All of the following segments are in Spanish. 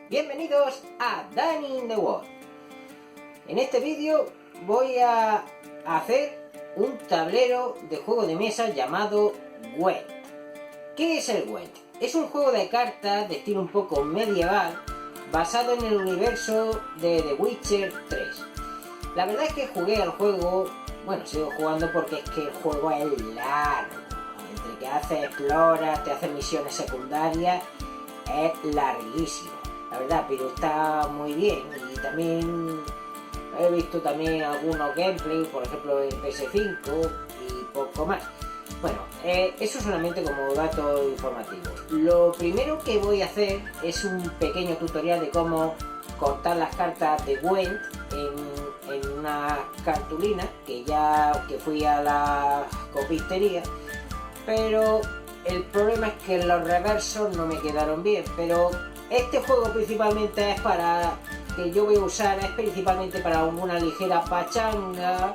Bienvenidos a Dani in the World. En este vídeo voy a hacer un tablero de juego de mesa llamado Gwent. ¿Qué es el Gwent? Es un juego de cartas de estilo un poco medieval basado en el universo de The Witcher 3. La verdad es que jugué al juego, sigo jugando porque es que el juego es largo. Entre que haces, exploras, te haces misiones secundarias, es larguísimo. La verdad, pero está muy bien. Y también he visto también algunos gameplays, por ejemplo en PS5 y poco más. Bueno, eso solamente como dato informativo. Lo primero que voy a hacer es un pequeño tutorial de cómo cortar las cartas de Gwent en una cartulina que fui a la copistería, pero el problema es que los reversos no me quedaron bien. Pero este juego principalmente es para que yo voy a usar, es principalmente para una ligera pachanga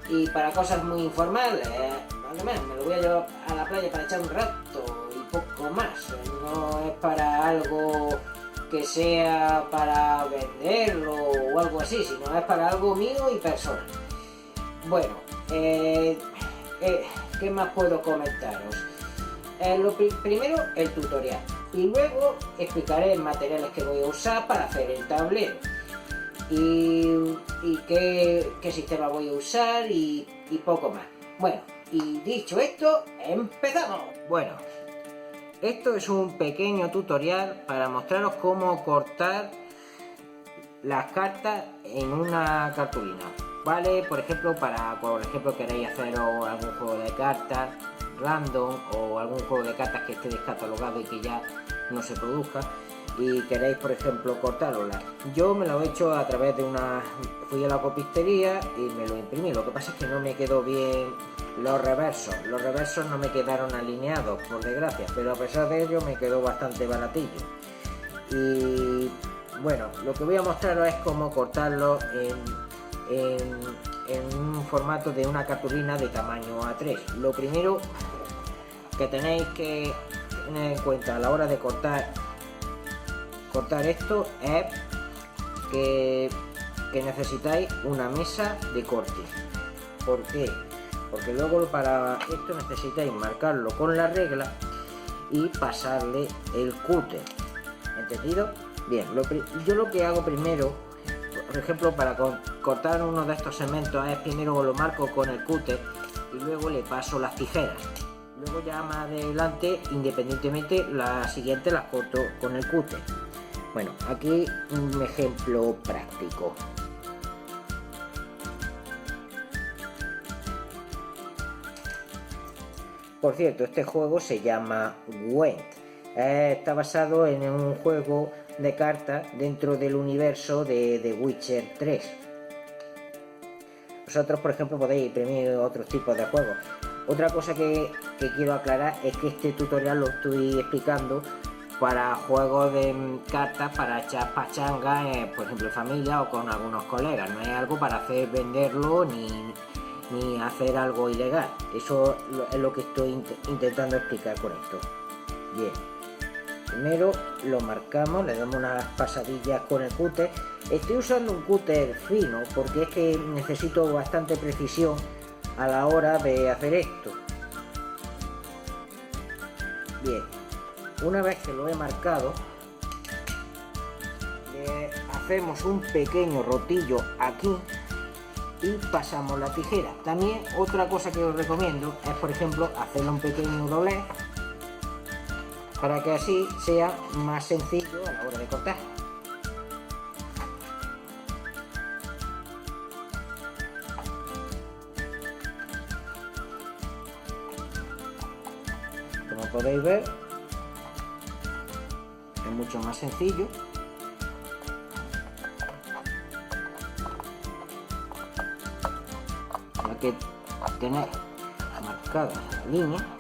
y para cosas muy informales. Además, me lo voy a llevar a la playa para echar un rato y poco más. No es para algo que sea para venderlo o algo así, sino es para algo mío y personal. Bueno, ¿qué más puedo comentaros? Primero el tutorial y luego explicaré materiales que voy a usar para hacer el tablero y qué sistema voy a usar y poco más. Bueno, y dicho esto, empezamos. Bueno, esto es un pequeño tutorial para mostraros cómo cortar las cartas en una cartulina, ¿vale? Por ejemplo, queréis hacer algún juego de cartas random o algún juego de cartas que esté descatalogado y que ya no se produzca y queréis, por ejemplo, cortarlo. Yo me lo he hecho a través de fui a la copistería y me lo imprimí. Lo que pasa es que no me quedó bien los reversos no me quedaron alineados, por desgracia, pero a pesar de ello me quedó bastante baratillo. Y bueno, lo que voy a mostraros es cómo cortarlo en un formato de una cartulina de tamaño A3. Lo primero que tenéis que tener en cuenta a la hora de cortar esto es que necesitáis una mesa de corte. ¿Por qué? Porque luego para esto necesitáis marcarlo con la regla y pasarle el cúter. ¿Entendido? Bien, yo lo que hago primero, por ejemplo, para cortar uno de estos segmentos, es primero lo marco con el cúter y luego le paso las tijeras. Luego ya más adelante, independientemente, las siguientes las corto con el cúter. Bueno, aquí un ejemplo práctico. Por cierto, este juego se llama Gwent. Está basado en un juego de cartas dentro del universo de The Witcher 3. Vosotros, por ejemplo, podéis imprimir otros tipos de juegos. Otra cosa que quiero aclarar es que este tutorial lo estoy explicando para juegos de cartas para echar pachanga, por ejemplo, en familia o con algunos colegas. No es algo para venderlo ni hacer algo ilegal. Eso es lo que estoy intentando explicar con esto. Bien, primero lo marcamos, le damos unas pasadillas con el cúter. Estoy usando un cúter fino porque es que necesito bastante precisión a la hora de hacer esto. Bien, una vez que lo he marcado, le hacemos un pequeño rotillo aquí y pasamos la tijera. También otra cosa que os recomiendo es, por ejemplo, hacerle un pequeño doblez para que así sea más sencillo a la hora de cortar. Como podéis ver, es mucho más sencillo. Ya que tenéis marcada la línea,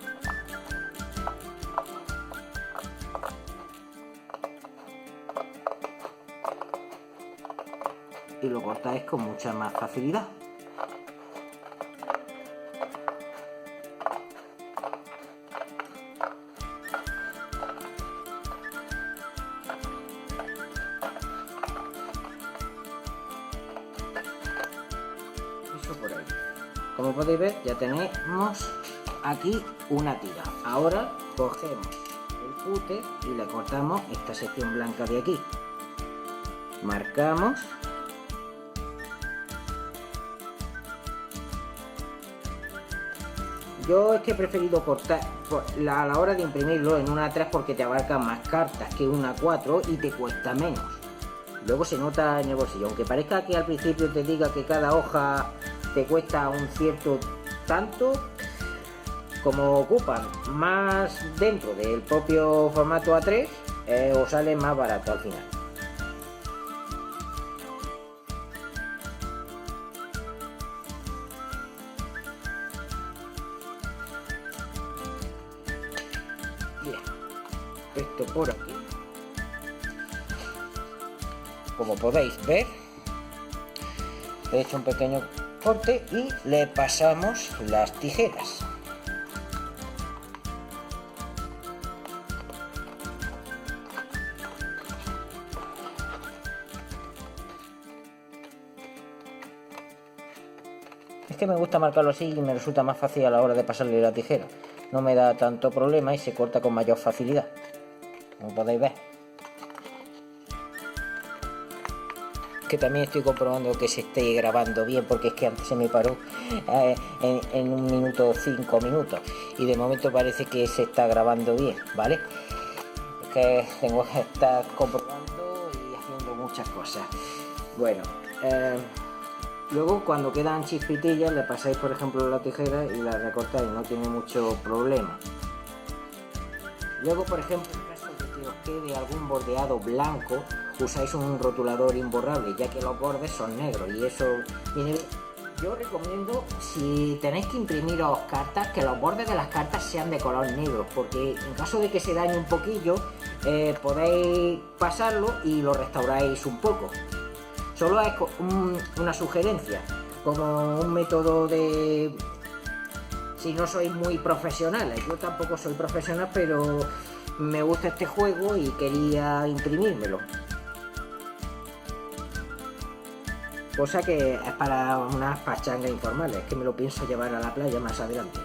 y lo cortáis con mucha más facilidad. eso por ahí. Como podéis ver, ya tenemos aquí una tira. Ahora cogemos el cúter y le cortamos esta sección blanca de aquí. Marcamos. Yo es que he preferido cortar a la hora de imprimirlo en una A3 porque te abarca más cartas que una A4 y te cuesta menos. Luego se nota en el bolsillo, aunque parezca que al principio te diga que cada hoja te cuesta un cierto tanto, como ocupan más dentro del propio formato A3, os sale más barato al final. Bien, esto por aquí, como podéis ver, he hecho un pequeño corte y le pasamos las tijeras. Es que me gusta marcarlo así y me resulta más fácil a la hora de pasarle la tijera. No me da tanto problema y se corta con mayor facilidad, como podéis ver. Que también estoy comprobando que se esté grabando bien, porque es que antes se me paró en 1 minuto 5 minutos y de momento parece que se está grabando bien, ¿vale? Es que tengo que estar comprobando y haciendo muchas cosas. Bueno, luego cuando quedan chispitillas le pasáis por ejemplo la tijera y la recortáis, no tiene mucho problema. Luego, por ejemplo, en caso de que os quede algún bordeado blanco, usáis un rotulador imborrable, ya que los bordes son negros y eso viene. Yo recomiendo, si tenéis que imprimiros cartas, que los bordes de las cartas sean de color negro, porque en caso de que se dañe un poquillo, podéis pasarlo y lo restauráis un poco. Solo es una sugerencia, como un método de... Si no sois muy profesionales, yo tampoco soy profesional, pero me gusta este juego y quería imprimírmelo. Cosa que es para unas pachangas informales, que me lo pienso llevar a la playa más adelante.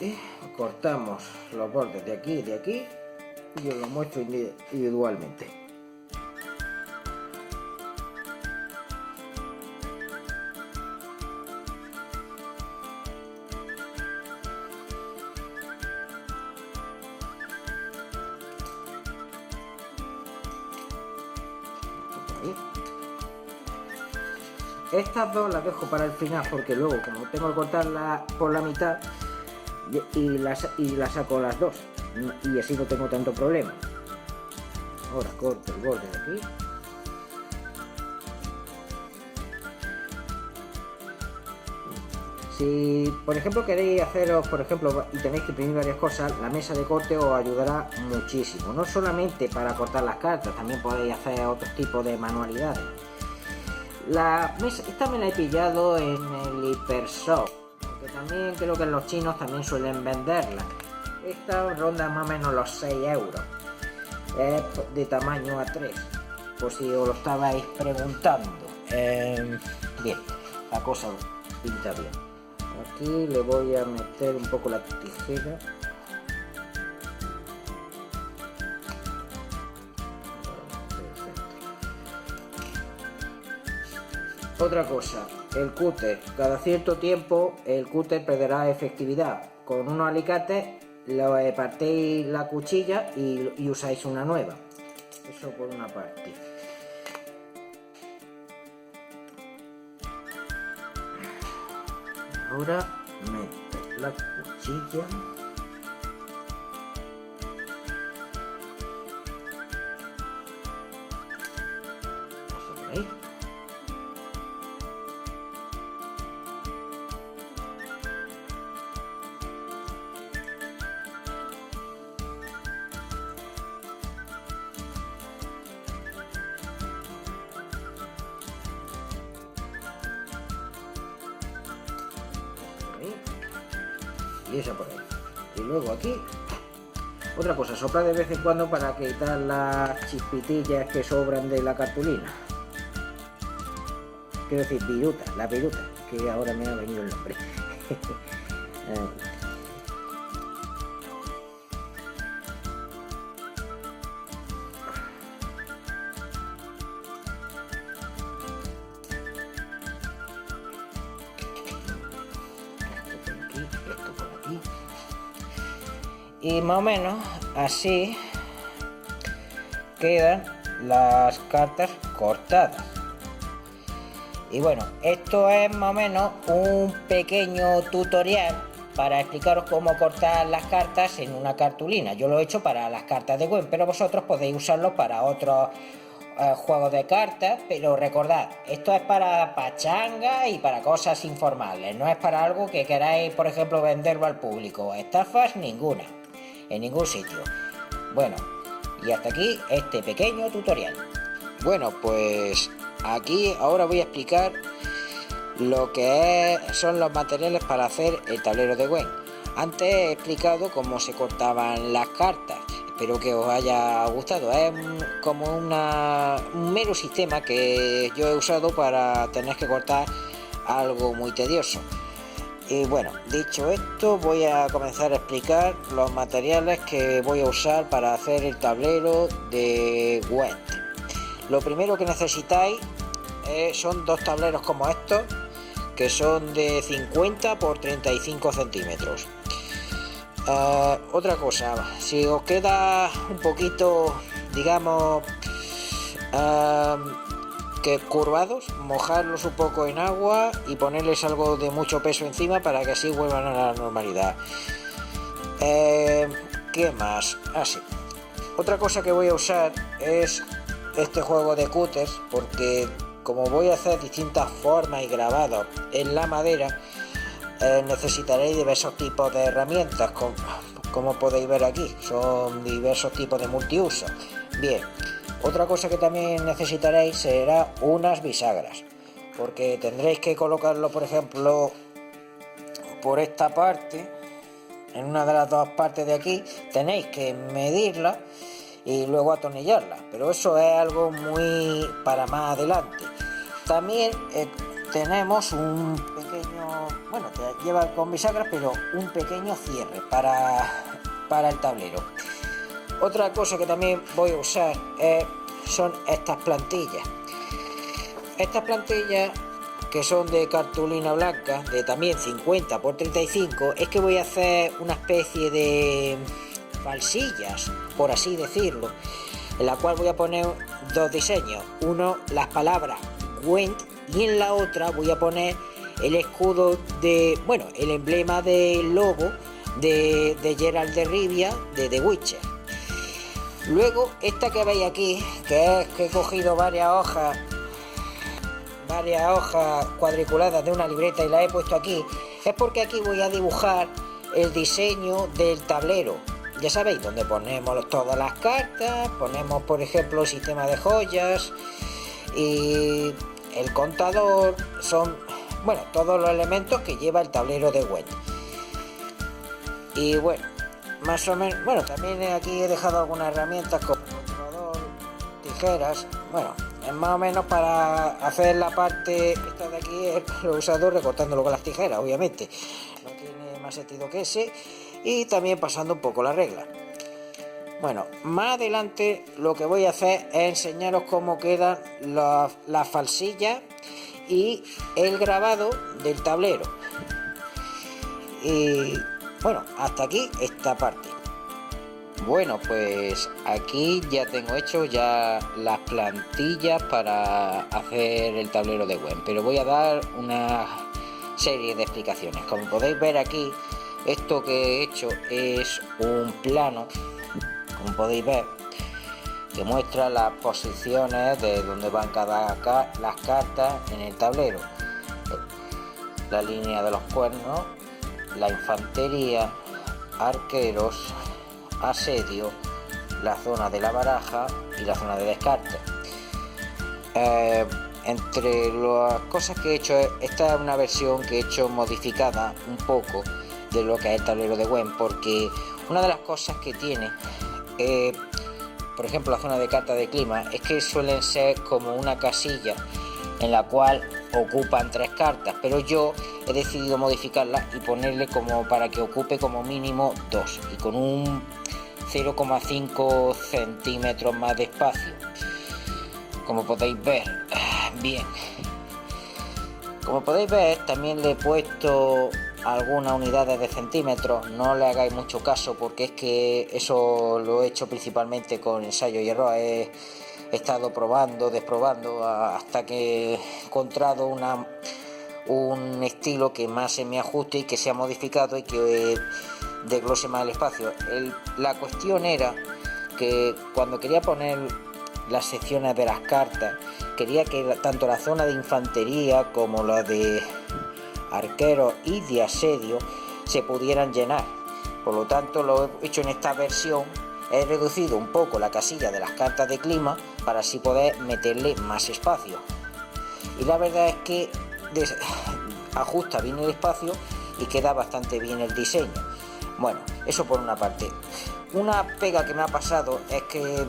Y cortamos los bordes de aquí y de aquí y os lo muestro individualmente. Estas dos las dejo para el final porque luego, como tengo que cortarlas por la mitad, y las saco las dos y así no tengo tanto problema. Ahora corto el borde de aquí. Si por ejemplo queréis haceros, por ejemplo, y tenéis que imprimir varias cosas, la mesa de corte os ayudará muchísimo, no solamente para cortar las cartas, también podéis hacer otros tipos de manualidades. La mesa, esta me la he pillado en el Hypershop, que también creo que los chinos también suelen venderla. Esta ronda más o menos los 6 euros. Es de tamaño A3, por si os lo estabais preguntando. Bien, la cosa pinta bien. Aquí le voy a meter un poco la tijera. Otra cosa, el cúter, cada cierto tiempo el cúter perderá efectividad. Con unos alicates le partéis la cuchilla y usáis una nueva. Eso por una parte. Ahora meto la cuchilla. ¿Veis? y esa por ahí. Y luego aquí, otra cosa, soplar de vez en cuando para quitar las chispitillas que sobran de la cartulina. Quiero decir, viruta, la viruta, que ahora me ha venido el nombre. Esto por aquí. Y más o menos así quedan las cartas cortadas. Y bueno, esto es más o menos un pequeño tutorial para explicaros cómo cortar las cartas en una cartulina. Yo lo he hecho para las cartas de Gwent, pero vosotros podéis usarlo para otros juegos de cartas. Pero recordad, esto es para pachanga y para cosas informales. No es para algo que queráis, por ejemplo, venderlo al público. Estafas ninguna, en ningún sitio. Bueno, y hasta aquí este pequeño tutorial. Bueno, pues aquí ahora voy a explicar lo que son los materiales para hacer el tablero de Gwent. Antes he explicado cómo se cortaban las cartas. Espero que os haya gustado. Es como un mero sistema que yo he usado para tener que cortar algo muy tedioso. Y bueno, dicho esto, voy a comenzar a explicar los materiales que voy a usar para hacer el tablero de Gwent. Lo primero que necesitáis son dos tableros como estos, que son de 50 por 35 centímetros. Otra cosa, si os queda un poquito, digamos, que curvados, mojarlos un poco en agua y ponerles algo de mucho peso encima para que así vuelvan a la normalidad. ¿Qué más? Sí. Otra cosa que voy a usar es este juego de cúters, porque como voy a hacer distintas formas y grabados en la madera, necesitaréis diversos tipos de herramientas, como podéis ver aquí, son diversos tipos de multiuso. Bien, otra cosa que también necesitaréis será unas bisagras, porque tendréis que colocarlo, por ejemplo, por esta parte, en una de las dos partes de aquí, tenéis que medirla y luego atornillarla, pero eso es algo muy para más adelante. También tenemos un pequeño, bueno, que lleva con bisagras, pero un pequeño cierre para el tablero. Otra cosa que también voy a usar son estas plantillas. Estas plantillas, que son de cartulina blanca, de también 50 por 35, es que voy a hacer una especie de falsillas, por así decirlo, en la cual voy a poner dos diseños. Uno, las palabras Gwent, y en la otra voy a poner el escudo de, bueno, el emblema del lobo de Geralt de Rivia de The Witcher. Luego, esta que veis aquí, que es que he cogido varias hojas cuadriculadas de una libreta y las he puesto aquí, es porque aquí voy a dibujar el diseño del tablero. Ya sabéis, donde ponemos todas las cartas, ponemos por ejemplo el sistema de joyas y el contador, son, bueno, todos los elementos que lleva el tablero de Gwent. Y bueno, más o menos, bueno, también aquí he dejado algunas herramientas como controlador, tijeras. Bueno, es más o menos para hacer la parte esta de aquí, lo he usado recortándolo con las tijeras, obviamente. No tiene más sentido que ese. Y también pasando un poco la regla. Bueno, más adelante lo que voy a hacer es enseñaros cómo quedan las falsillas y el grabado del tablero. Y bueno, hasta aquí esta parte. Bueno, pues aquí ya tengo hecho ya las plantillas para hacer el tablero de Gwent, pero voy a dar una serie de explicaciones. Como podéis ver aquí, esto que he hecho es un plano, como podéis ver, que muestra las posiciones de donde van las cartas en el tablero. La línea de los cuernos, la infantería, arqueros, asedio, la zona de la baraja y la zona de descarte. Entre las cosas que he hecho, esta es una versión que he hecho modificada un poco de lo que es el tablero de Gwen, porque una de las cosas que tiene, por ejemplo, la zona de carta de clima, es que suelen ser como una casilla en la cual ocupan 3 cartas, pero yo he decidido modificarla y ponerle como para que ocupe como mínimo 2 y con un 0,5 centímetros más de espacio, como podéis ver. Bien, como podéis ver, también le he puesto algunas unidades de centímetros. No le hagáis mucho caso porque es que eso lo he hecho principalmente con ensayo y error. He estado probando, desprobando hasta que he encontrado un estilo que más se me ajuste y que sea modificado y que desglose más el espacio. La cuestión era que cuando quería poner las secciones de las cartas, quería que tanto la zona de infantería como la de arqueros y de asedio se pudieran llenar. Por lo tanto, lo he hecho en esta versión. He reducido un poco la casilla de las cartas de clima para así poder meterle más espacio. Y la verdad es que ajusta bien el espacio y queda bastante bien el diseño. Bueno, eso por una parte. Una pega que me ha pasado es que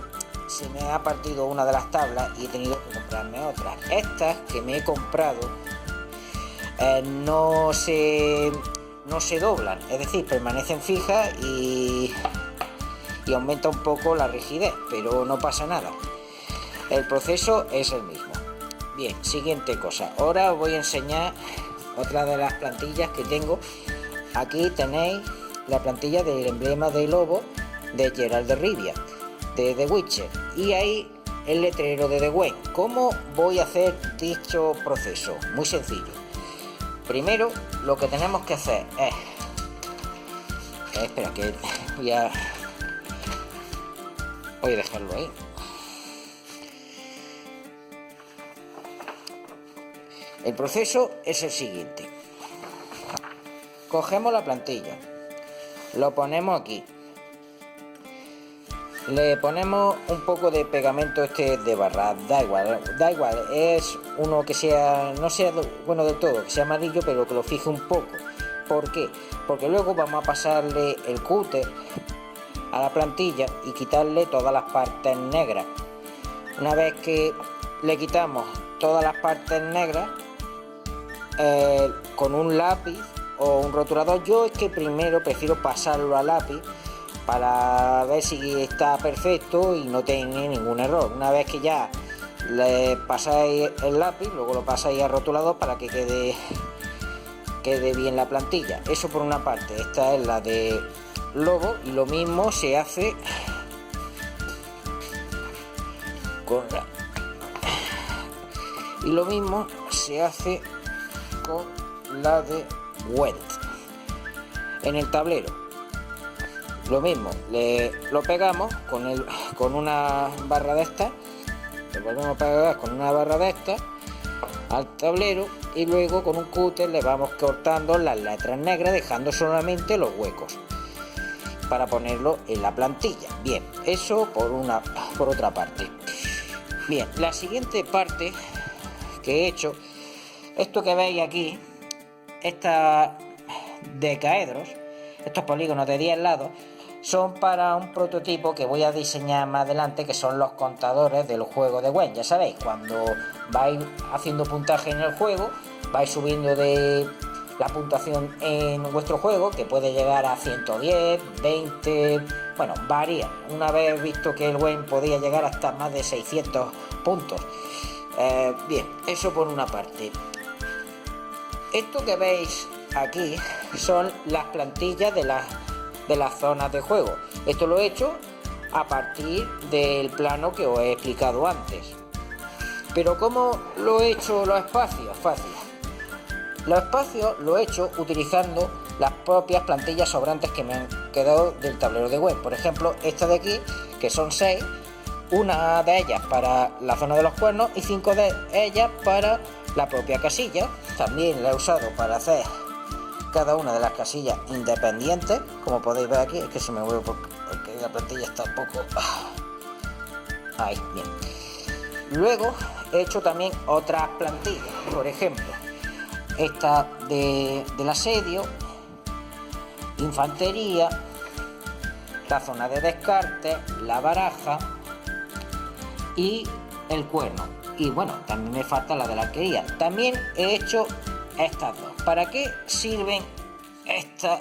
se me ha partido una de las tablas y he tenido que comprarme otras. Estas que me he comprado no se doblan, es decir, permanecen fijas y aumenta un poco la rigidez, pero no pasa nada. El proceso es el mismo. Bien, siguiente cosa. Ahora os voy a enseñar otra de las plantillas que tengo. Aquí tenéis la plantilla del emblema de lobo de Geralt de Rivia, de The Witcher, y ahí el letrero de The Gwen. ¿Cómo voy a hacer dicho proceso? Muy sencillo. Primero, lo que tenemos que hacer es... espera, que voy a dejarlo ahí. El proceso es el siguiente. Cogemos la plantilla, lo ponemos aquí, le ponemos un poco de pegamento de barra, da igual, es uno que sea, no sea bueno del todo, que sea amarillo, pero que lo fije un poco. ¿Por qué? Porque luego vamos a pasarle el cúter a la plantilla y quitarle todas las partes negras. Una vez que le quitamos todas las partes negras, con un lápiz o un rotulador, yo es que primero prefiero pasarlo a lápiz para ver si está perfecto y no tiene ningún error. Una vez que ya le pasáis el lápiz, luego lo pasáis al rotulador para que quede bien la plantilla. Eso por una parte. Esta es la de lobo y lo mismo se hace con la de Gwent. En el tablero lo mismo, lo pegamos con una barra de estas, lo volvemos a pegar con una barra de estas al tablero y luego con un cúter le vamos cortando las letras negras, dejando solamente los huecos para ponerlo en la plantilla. Bien, eso por otra parte. Bien, la siguiente parte que he hecho, esto que veis aquí, estas decaedros, estos polígonos de 10 lados, son para un prototipo que voy a diseñar más adelante, que son los contadores del juego de Gwen. Ya sabéis, cuando vais haciendo puntaje en el juego, vais subiendo de la puntuación en vuestro juego, que puede llegar a 110, 20, bueno, varía. Una vez visto que el Gwen podía llegar hasta más de 600 puntos. Bien, eso por una parte. Esto que veis aquí son las plantillas de las zonas de juego. Esto lo he hecho a partir del plano que os he explicado antes. Pero ¿cómo lo he hecho los espacios? Fácil. Los espacios lo he hecho utilizando las propias plantillas sobrantes que me han quedado del tablero de Gwen. Por ejemplo, esta de aquí, que son 6, una de ellas para la zona de los cuernos y 5 de ellas para la propia casilla. También la he usado para hacer cada una de las casillas independientes, como podéis ver aquí. Es que se me mueve porque la plantilla está un poco... ahí, bien. Luego he hecho también otras plantillas, por ejemplo esta del asedio, infantería, la zona de descarte, la baraja y el cuerno. Y bueno, también me falta la de la arquería. También he hecho estas dos. ¿Para qué sirven estas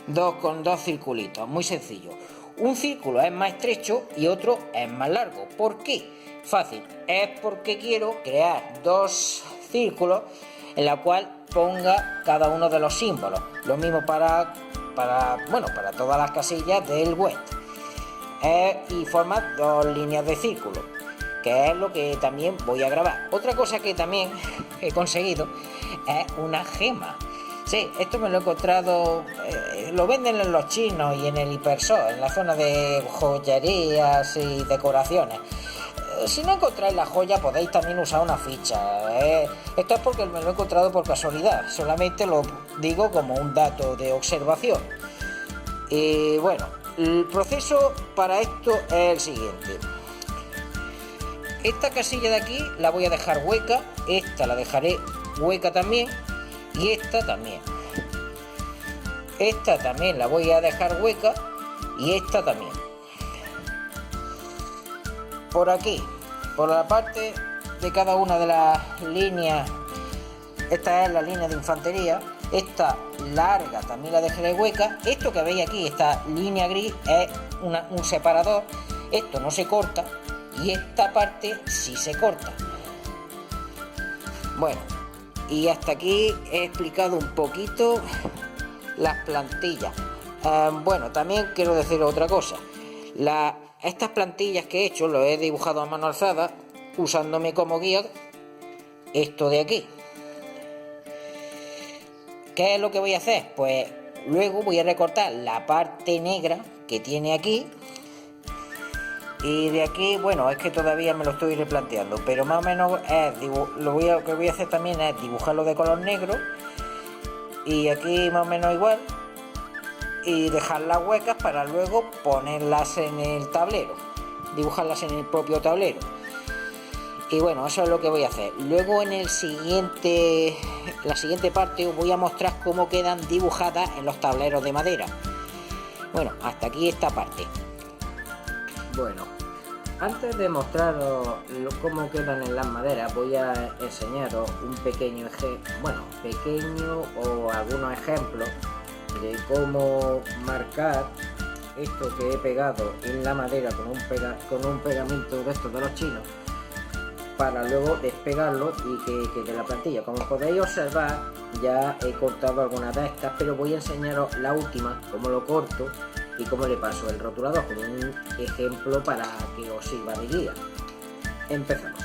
dos con dos circulitos? Muy sencillo. Un círculo es más estrecho y otro es más largo. ¿Por qué? Fácil. Es porque quiero crear dos círculos en la cual ponga cada uno de los símbolos. Lo mismo para todas las casillas del web. Y forma dos líneas de círculo, que es lo que también voy a grabar. Otra cosa que también he conseguido es una gema. Sí, esto me lo he encontrado, lo venden en los chinos y en el Hipersor, en la zona de joyerías y decoraciones. Si no encontráis la joya podéis también usar una ficha. Esto es porque me lo he encontrado por casualidad, solamente lo digo como un dato de observación. Y bueno, el proceso para esto es el siguiente. Esta casilla de aquí la voy a dejar hueca, esta la dejaré hueca también y esta también. Esta también la voy a dejar hueca y esta también. Por aquí, por la parte de cada una de las líneas, esta es la línea de infantería, esta larga también la dejaré hueca. Esto que veis aquí, esta línea gris, es un separador. Esto no se corta y esta parte sí se corta. Bueno, y hasta aquí he explicado un poquito las plantillas. Bueno, también quiero decir otra cosa. Estas plantillas que he hecho lo he dibujado a mano alzada usándome como guía esto de aquí. ¿Qué es lo que voy a hacer? Pues luego voy a recortar la parte negra que tiene aquí. Y de aquí, bueno, es que todavía me lo estoy replanteando, pero más o menos lo que voy a hacer también es dibujarlo de color negro. Y aquí más o menos igual. Y dejarlas huecas para luego ponerlas en el tablero, dibujarlas en el propio tablero. Y bueno, eso es lo que voy a hacer. Luego en la siguiente parte os voy a mostrar cómo quedan dibujadas en los tableros de madera. Bueno, hasta aquí esta parte. Bueno, antes de mostraros cómo quedan en las maderas, voy a enseñaros un pequeño o algunos ejemplos de cómo marcar esto que he pegado en la madera con un pegamento de estos de los chinos, para luego despegarlo y que quede la plantilla. Como podéis observar, ya he cortado algunas de estas, pero voy a enseñaros la última, cómo lo corto y cómo le paso el rotulador, como un ejemplo para que os sirva de guía. Empezamos.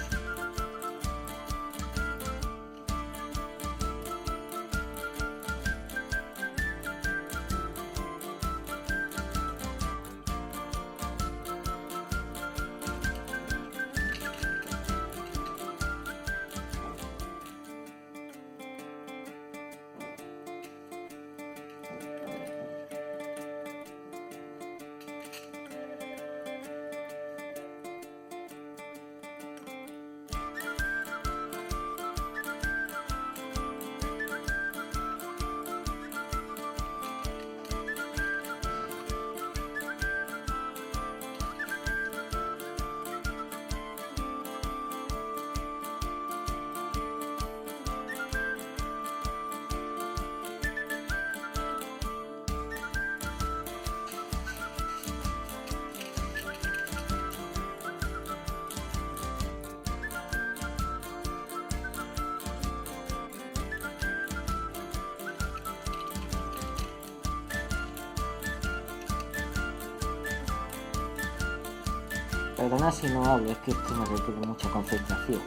Perdonad si no hablo, es que esto me requiere mucha concentración.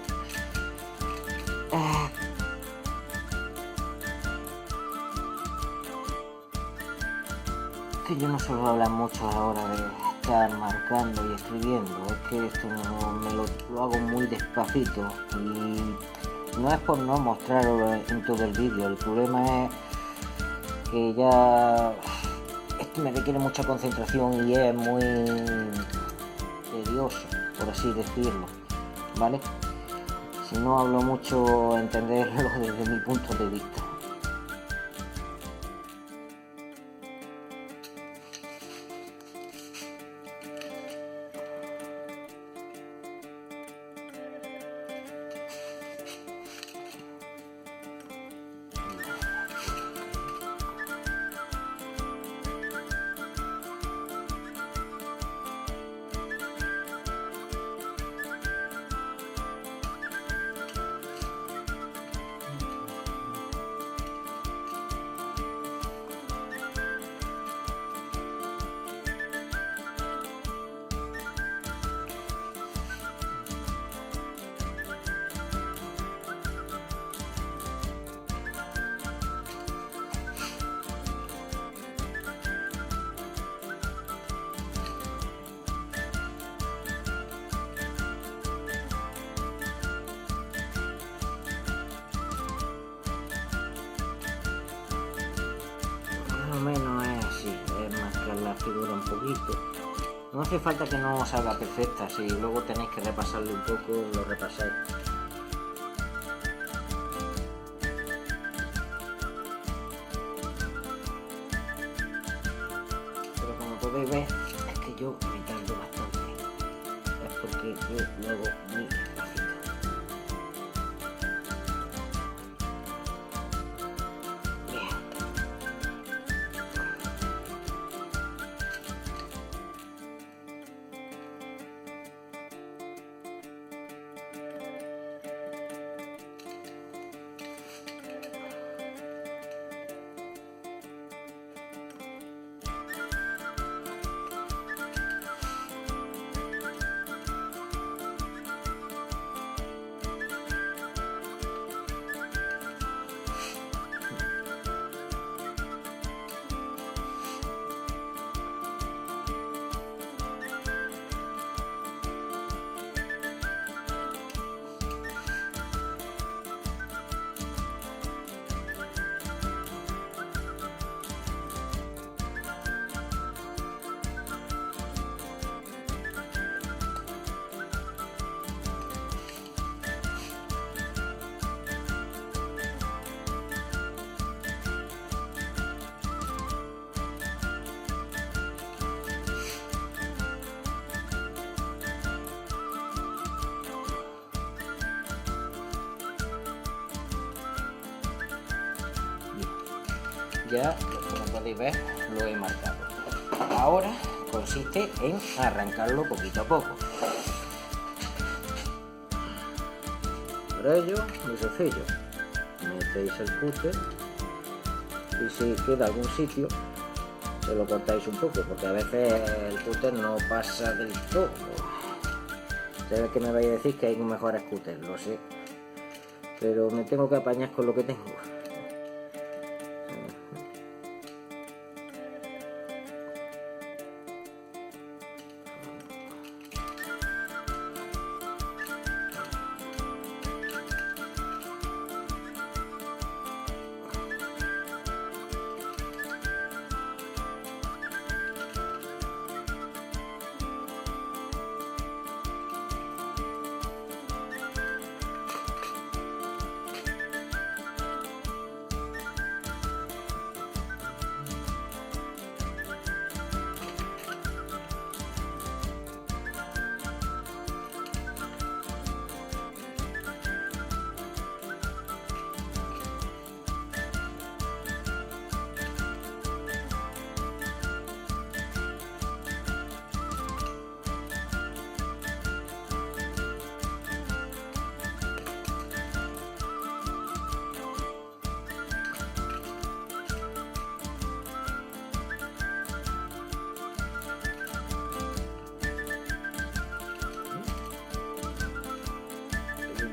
Es que yo no suelo hablar mucho a la hora de estar marcando y escribiendo, es que esto lo hago muy despacito y no es por no mostrarlo en todo el vídeo, el problema es que ya esto me requiere mucha concentración y es muy tedioso, por así decirlo, ¿vale? Si no hablo mucho, entenderlo desde mi punto de vista. poquito. No hace falta que no salga perfecta, si luego tenéis que repasarle un poco, lo repasáis. Pero como podéis ver, es que yo me tardo bastante. Es porque yo luego muy despacito. Ya, como podéis ver, lo he marcado. Ahora consiste en arrancarlo poquito a poco. Para ello, muy sencillo. Metéis el cúter y si queda algún sitio, se lo cortáis un poco, porque a veces el cúter no pasa del todo. Sabéis que me vais a decir que hay mejores cúter, lo sé, pero me tengo que apañar con lo que tengo.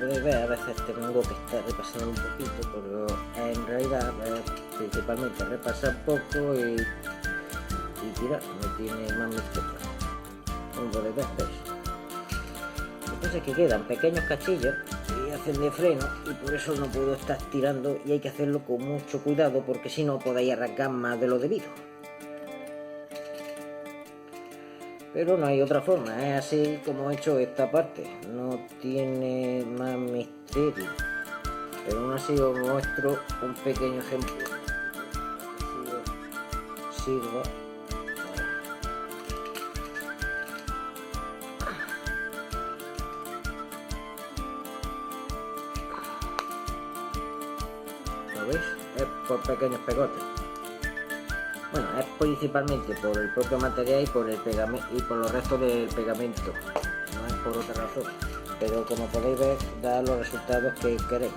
Podéis ver, a veces tengo que estar repasando un poquito, pero en realidad principalmente repasar poco y tirar, no tiene más misterio. Como podéis ver, ¿veis? Lo que pasa es que quedan pequeños cachillos y hacen de freno y por eso no puedo estar tirando y hay que hacerlo con mucho cuidado porque si no podéis arrancar más de lo debido. Pero no hay otra forma, es así como he hecho esta parte, no tiene más misterio. Pero aún así os muestro un pequeño ejemplo. Sirva. ¿Lo veis? Es por pequeños pegotes. Bueno, es principalmente por el propio material y por el pegamento y por los restos del pegamento, no es por otra razón, pero como podéis ver da los resultados que queréis.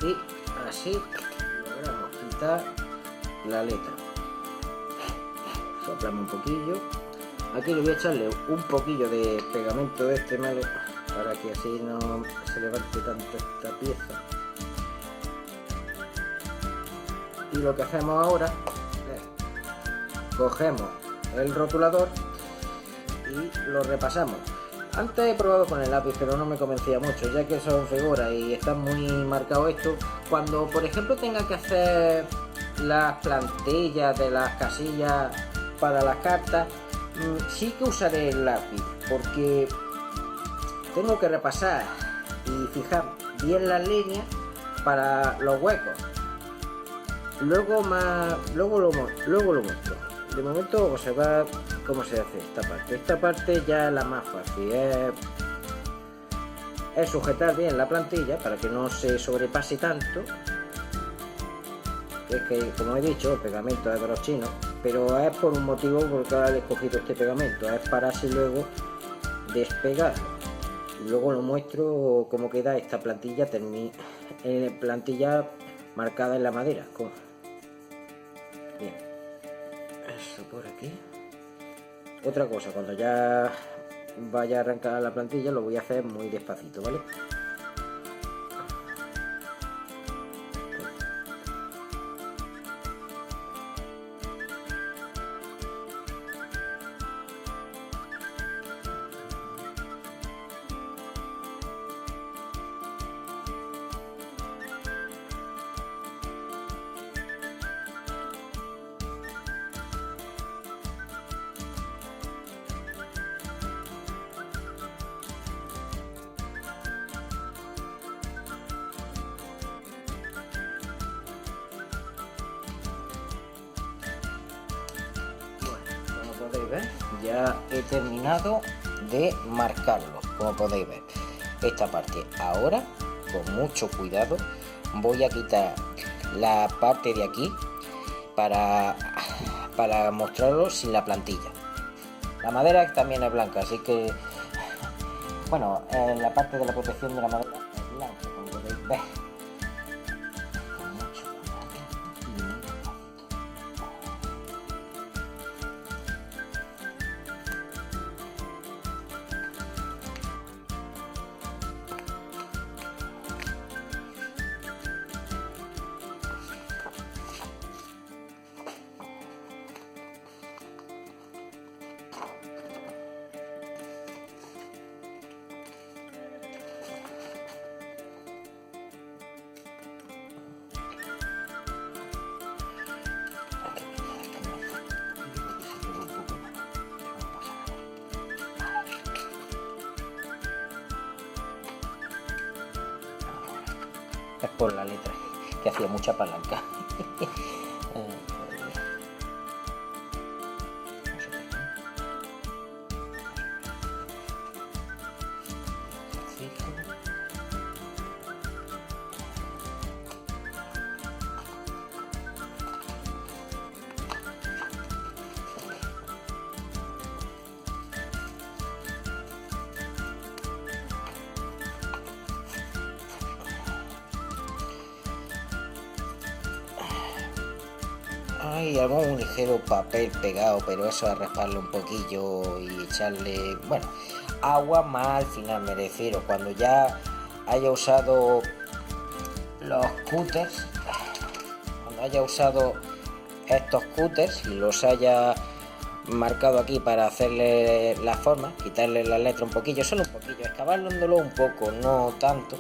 y así logramos quitar la letra. Soplamos un poquillo. Aquí le voy a echarle un poquillo de pegamento de este malo para que así no se levante tanto esta pieza. Y lo que hacemos ahora es cogemos el rotulador y lo repasamos. Antes he probado con el lápiz, pero no me convencía mucho, ya que son figuras y están muy marcados esto. Cuando por ejemplo tenga que hacer las plantillas de las casillas para las cartas, sí que usaré el lápiz, porque tengo que repasar y fijar bien las líneas para los huecos. Luego lo muestro. De momento observad cómo se hace esta parte. Esta parte ya es la más fácil, es sujetar bien la plantilla para que no se sobrepase tanto. Es que, como he dicho, el pegamento es de los chinos, pero es por un motivo por el que he escogido este pegamento, es para así luego despegarlo. Y luego lo muestro cómo queda esta plantilla, plantilla marcada en la madera. Bien, eso por aquí. Otra cosa, cuando ya vaya a arrancar la plantilla lo voy a hacer muy despacito, ¿vale? Podéis ver, ya he terminado de marcarlo, como podéis ver esta parte. Ahora con mucho cuidado voy a quitar la parte de aquí para mostrarlo sin la plantilla. La madera también es blanca, así que bueno, la parte de la protección de la madera es blanca, como podéis ver. Es por la letra, que hacía mucha palanca. Hay algún ligero papel pegado, pero eso a rasparlo un poquillo y echarle, bueno, agua más al final, me refiero, cuando ya haya usado los cúters, cuando haya usado estos cúters y los haya marcado aquí para hacerle la forma, quitarle la letra un poquillo, solo un poquillo, excavándolo un poco, no tanto,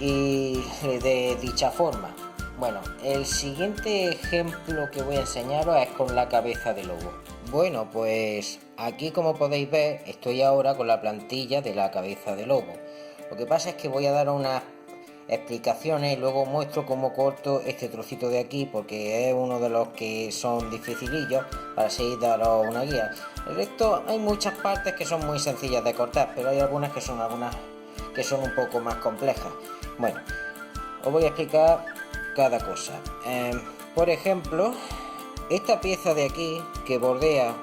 y de dicha forma. Bueno, el siguiente ejemplo que voy a enseñaros es con la cabeza de lobo. Bueno, pues aquí, como podéis ver, estoy ahora con la plantilla de la cabeza de lobo. Lo que pasa es que voy a dar unas explicaciones y luego muestro cómo corto este trocito de aquí, porque es uno de los que son dificilillos, para así daros una guía. El resto, hay muchas partes que son muy sencillas de cortar, pero hay algunas que son un poco más complejas. Bueno, os voy a explicar cada cosa. Por ejemplo, esta pieza de aquí que bordea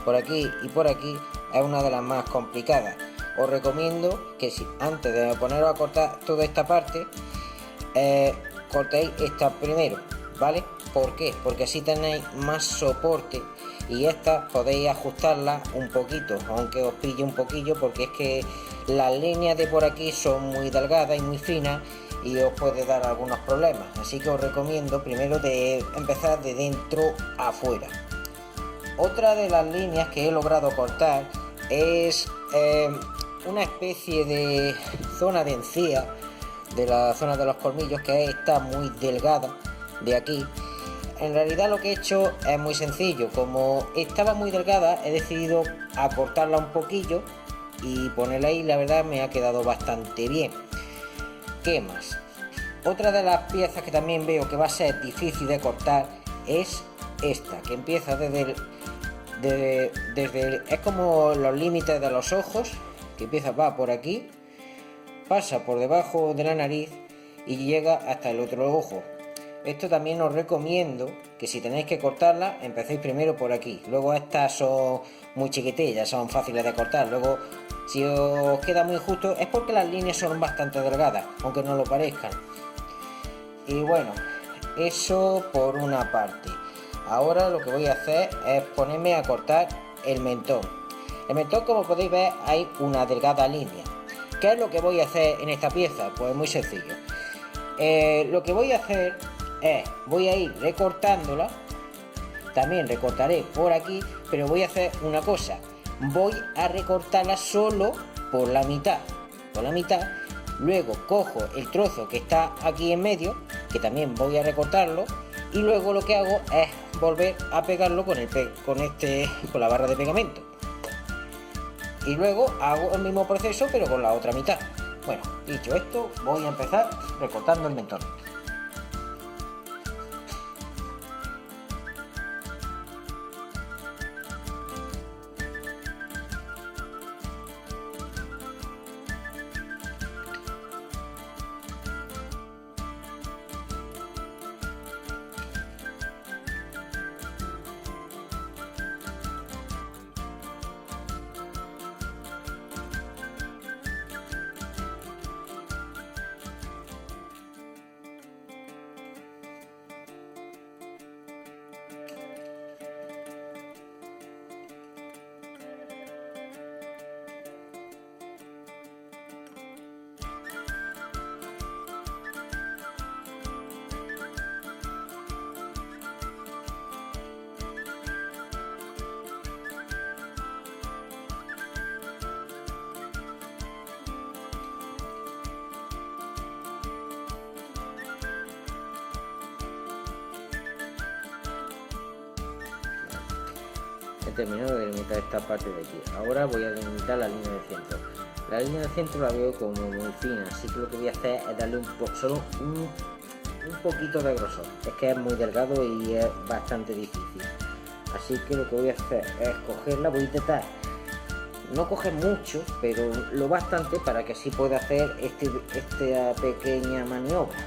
por aquí y por aquí es una de las más complicadas. Os recomiendo que si antes de poneros a cortar toda esta parte, cortéis esta primero, ¿vale? ¿Por qué? Porque así tenéis más soporte y esta podéis ajustarla un poquito, aunque os pille un poquillo, porque es que las líneas de por aquí son muy delgadas y muy finas y os puede dar algunos problemas, así que os recomiendo primero de empezar de dentro a afuera. Otra de las líneas que he logrado cortar es una especie de zona de encía de la zona de los colmillos, que está muy delgada de aquí. En realidad lo que he hecho es muy sencillo, como estaba muy delgada he decidido acortarla un poquillo y ponerla ahí. La verdad me ha quedado bastante bien. ¿Qué más? Otra de las piezas que también veo que va a ser difícil de cortar es esta, que empieza desde es como los límites de los ojos, que empieza, va por aquí, pasa por debajo de la nariz y llega hasta el otro ojo. Esto también os recomiendo que si tenéis que cortarla, empecéis primero por aquí. Luego estas son muy chiquitillas, son fáciles de cortar. Luego, si os queda muy justo, es porque las líneas son bastante delgadas, aunque no lo parezcan. Y bueno, eso por una parte. Ahora lo que voy a hacer es ponerme a cortar el mentón. El mentón, como podéis ver, hay una delgada línea. ¿Qué es lo que voy a hacer en esta pieza? Pues muy sencillo. Lo que voy a hacer es, voy a ir recortándola. También recortaré por aquí, pero voy a hacer una cosa. Voy a recortarla solo por la mitad. Por la mitad. Luego cojo el trozo que está aquí en medio, que también voy a recortarlo. Y luego lo que hago es volver a pegarlo con la barra de pegamento. Y luego hago el mismo proceso pero con la otra mitad. Bueno, dicho esto, voy a empezar recortando el mentón. He terminado de delimitar esta parte de aquí. Ahora voy a delimitar la línea de centro. La línea de centro la veo como muy fina, así que lo que voy a hacer es darle solo un poquito de grosor. Es que es muy delgado y es bastante difícil. Así que lo que voy a hacer es cogerla, voy a intentar no coger mucho, pero lo bastante para que así pueda hacer esta pequeña maniobra.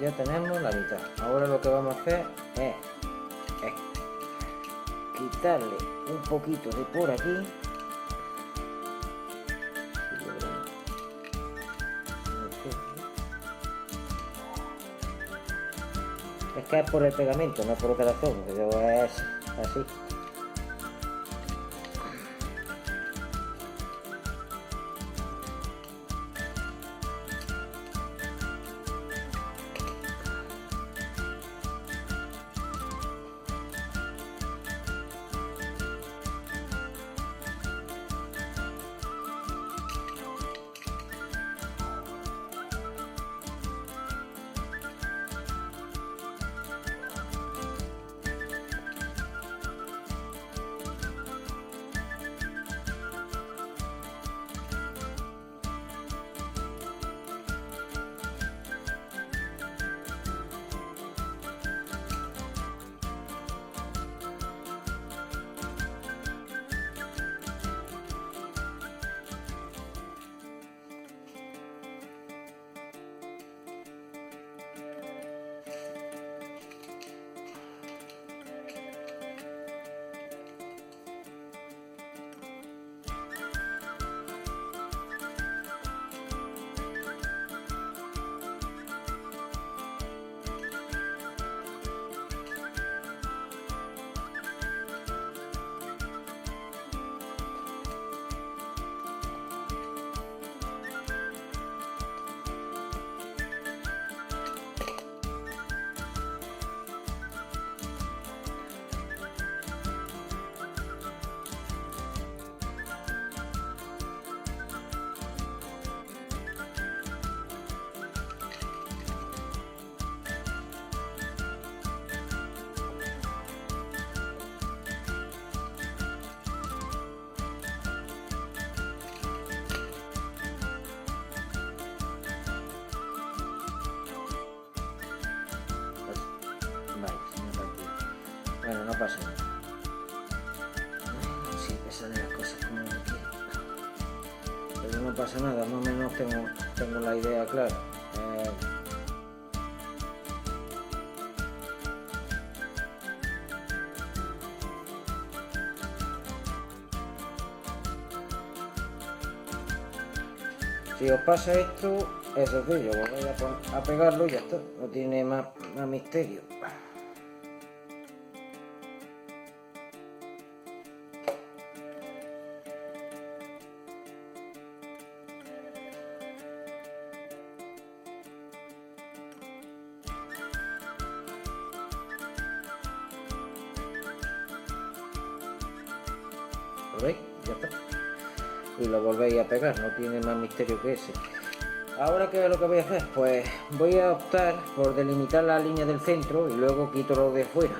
Ya tenemos la mitad. Ahora lo que vamos a hacer es quitarle un poquito de por aquí. Es que es por el pegamento, no por otra razón, pero es así. Bueno, no pasa nada. Siempre salen las cosas como uno quiere. Pero no pasa nada, más o menos tengo la idea clara. Si os pasa esto, es sencillo, volvéis a pegarlo y ya está, no tiene más misterio. ¿Lo veis? Ya está. Y lo volvéis a pegar, no tiene más misterio que ese. Ahora, ¿qué es lo que voy a hacer? Pues voy a optar por delimitar la línea del centro y luego quito lo de fuera.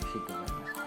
Así que va mejor.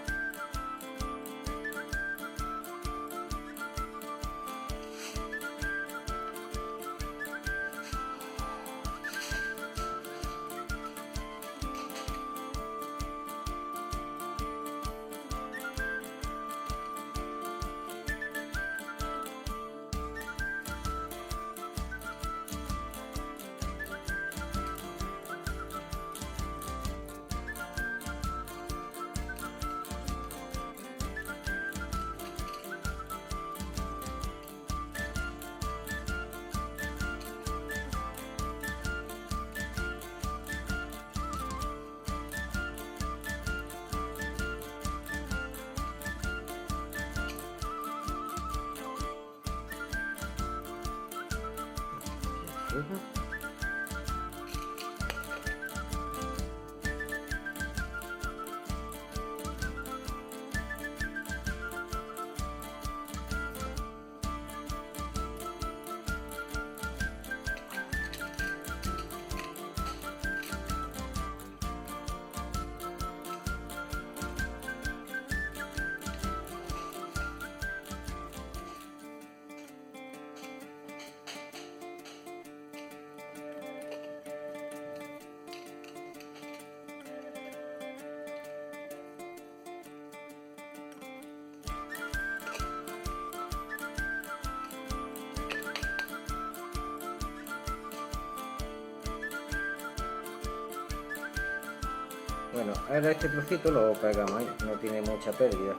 Bueno, ahora este trocito lo pegamos ahí, no tiene mucha pérdida.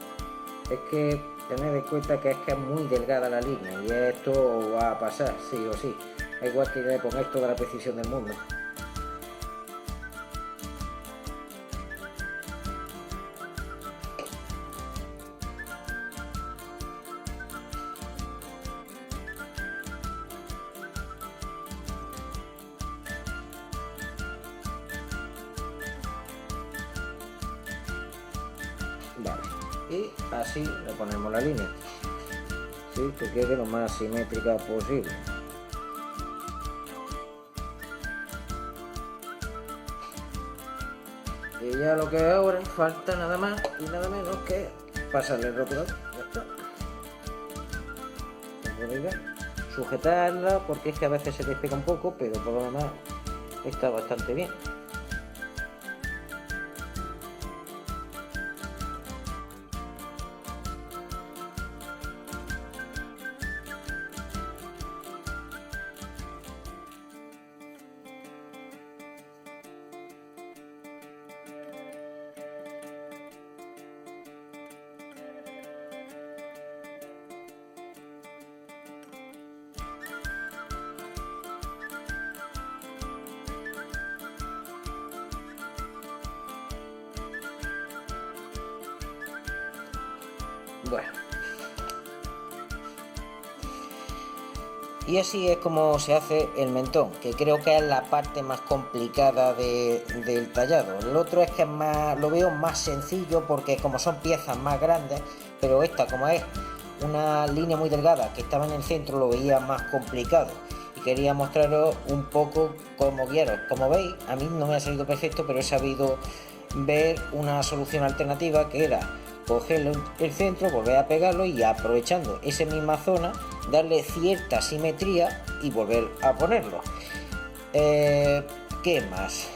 Es que tened en cuenta que es muy delgada la línea y esto va a pasar, sí o sí. Es igual que le pongáis toda la precisión del mundo. Vale, y así le ponemos la línea, ¿sí? Que quede lo más simétrica posible. Y ya lo que ahora falta nada más y nada menos que pasarle el rotulador. Ya está. Como podéis ver, sujetarla porque es que a veces se despega un poco, pero por lo demás está bastante bien. Bueno. Y así es como se hace el mentón, que creo que es la parte más complicada del tallado. El otro es que es más, lo veo más sencillo porque como son piezas más grandes, pero esta como es una línea muy delgada que estaba en el centro lo veía más complicado. Y quería mostraros un poco cómo guiaros. Como veis, a mí no me ha salido perfecto, pero he sabido ver una solución alternativa que era cogerlo el centro, volver a pegarlo y aprovechando esa misma zona darle cierta simetría y volver a ponerlo. ¿Qué más?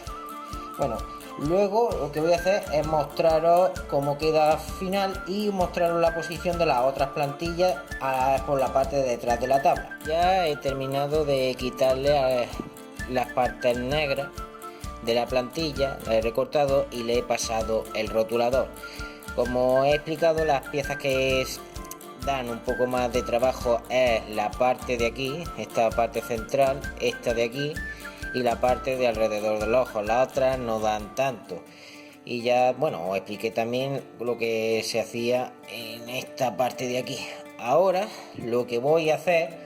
Bueno, luego lo que voy a hacer es mostraros cómo queda final y mostraros la posición de las otras plantillas por la parte de detrás de la tabla. Ya he terminado de quitarle las partes negras de la plantilla, la he recortado y le he pasado el rotulador. Como he explicado, las piezas que dan un poco más de trabajo es la parte de aquí, esta parte central, esta de aquí y la parte de alrededor del ojo. Las otras no dan tanto. Y ya, bueno, os expliqué también lo que se hacía en esta parte de aquí. Ahora lo que voy a hacer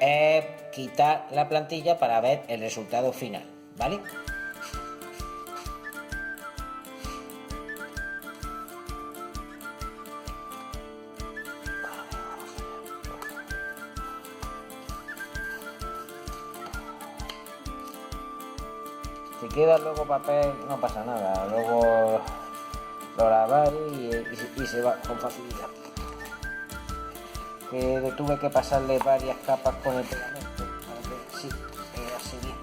es quitar la plantilla para ver el resultado final, ¿vale? Si queda luego papel no pasa nada, luego lo laváis y se va con facilidad. Que tuve que pasarle varias capas con el pegamento para que sí, así bien.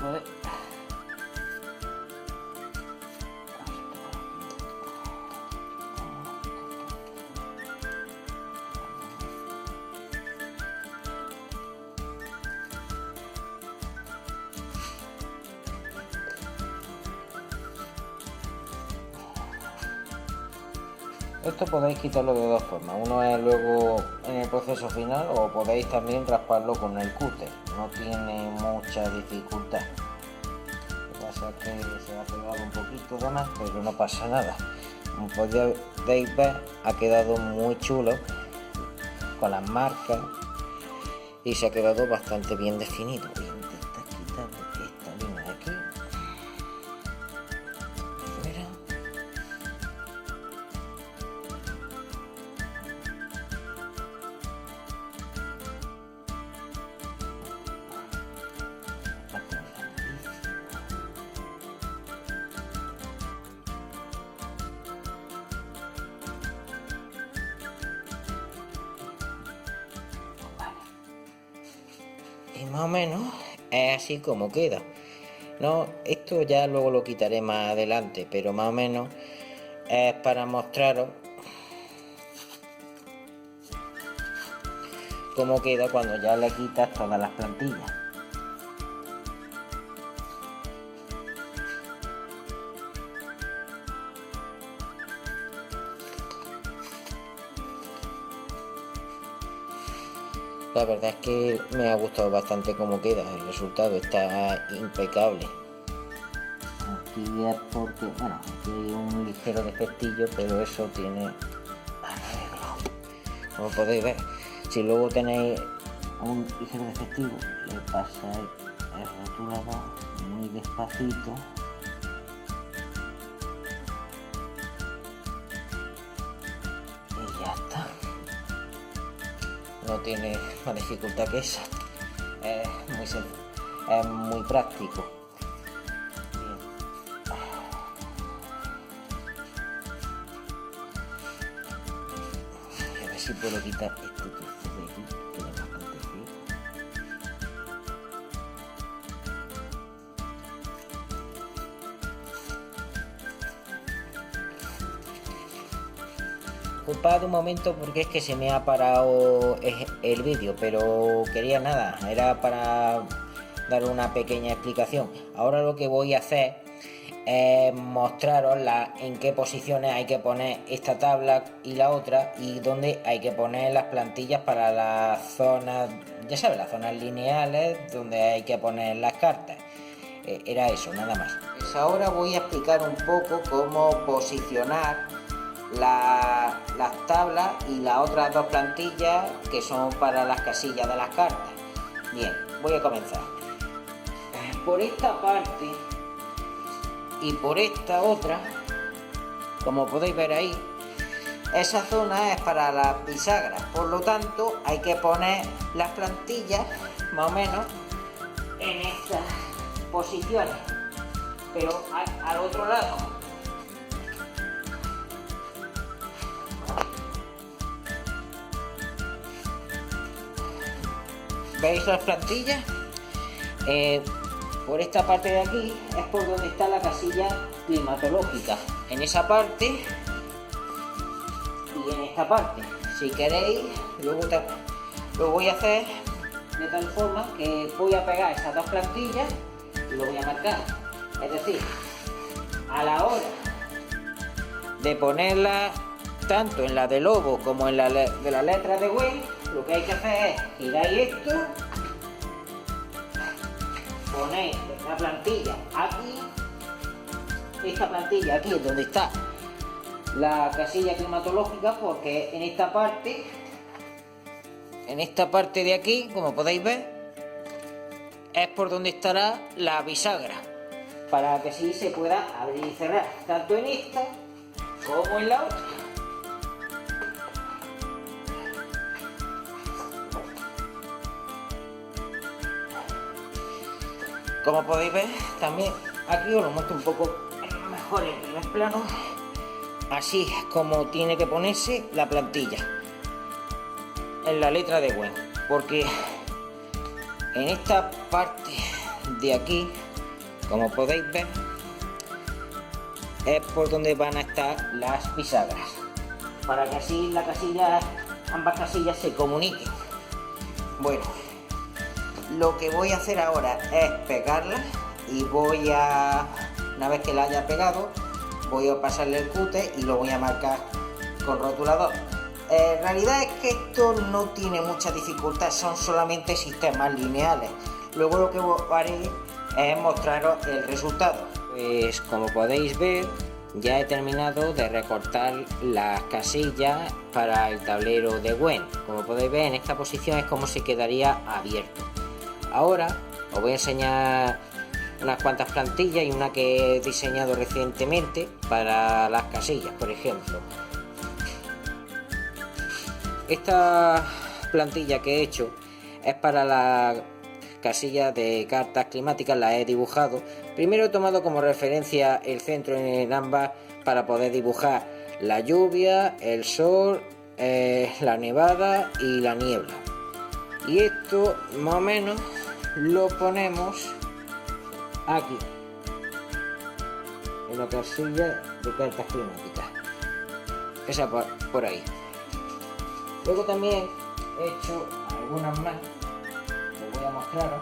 Vale. Esto podéis quitarlo de dos formas, uno es luego en el proceso final o podéis también rasparlo con el cúter, no tiene mucha dificultad. Lo que pasa es que se ha pegado un poquito de más, pero no pasa nada. Como podéis ver, ha quedado muy chulo con las marcas y se ha quedado bastante bien definido. Voy a intentar quitar esta línea de aquí. Fuera. Y más o menos es así como queda. No, esto ya luego lo quitaré más adelante, pero más o menos es para mostraros cómo queda cuando ya le quitas todas las plantillas. La verdad es que me ha gustado bastante cómo queda, el resultado está impecable. Aquí es porque, bueno, aquí hay un ligero defectillo, pero eso tiene arreglo. como podéis ver. Si luego tenéis un ligero defectivo, le pasáis el rotulador muy despacito y ya está. No tiene más dificultad que esa. Es muy sencillo, es muy práctico. Y a ver si puedo quitar este trozo de aquí, que es bastante feo. Disculpad un momento porque es que se me ha parado el vídeo, pero quería nada, era para dar una pequeña explicación. Ahora lo que voy a hacer es mostraros en qué posiciones hay que poner esta tabla y la otra, y dónde hay que poner las plantillas para las zonas, ya sabes, las zonas lineales donde hay que poner las cartas. Era eso, nada más. Pues ahora voy a explicar un poco cómo posicionar las tablas y las otras dos plantillas que son para las casillas de las cartas. Bien, voy a comenzar. Por esta parte y por esta otra, como podéis ver ahí, esa zona es para las bisagras, por lo tanto hay que poner las plantillas más o menos en estas posiciones, pero al otro lado. ¿Veis las plantillas? Por esta parte de aquí es por donde está la casilla climatológica. En esa parte y en esta parte. Si queréis, luego lo voy a hacer de tal forma que voy a pegar esas dos plantillas y lo voy a marcar. Es decir, a la hora de ponerla tanto en la de lobo como en la de la letra de Gwen, lo que hay que hacer es giráis esto, ponéis la plantilla aquí, esta plantilla aquí es donde está la casilla climatológica, porque en esta parte de aquí, como podéis ver, es por donde estará la bisagra, para que así se pueda abrir y cerrar, tanto en esta como en la otra. Como podéis ver, también aquí os lo muestro un poco mejor en primer plano. Así es como tiene que ponerse la plantilla en la letra de Gwen, porque en esta parte de aquí, como podéis ver, es por donde van a estar las bisagras, para que así ambas casillas se comuniquen. Bueno, lo que voy a hacer ahora es pegarla y una vez que la haya pegado, voy a pasarle el cúter y lo voy a marcar con rotulador. En realidad es que esto no tiene mucha dificultad, son solamente sistemas lineales. Luego lo que haré es mostraros el resultado. Pues como podéis ver, ya he terminado de recortar las casillas para el tablero de Gwen. Como podéis ver, en esta posición es como se quedaría abierto. Ahora os voy a enseñar unas cuantas plantillas y una que he diseñado recientemente para las casillas, por ejemplo. Esta plantilla que he hecho es para las casillas de cartas climáticas, las he dibujado. Primero he tomado como referencia el centro en ambas para poder dibujar la lluvia, el sol, la nevada y la niebla. Y esto más o menos lo ponemos aquí, en la casilla de cartas climáticas, esa por ahí. Luego también he hecho algunas más, os voy a mostraros.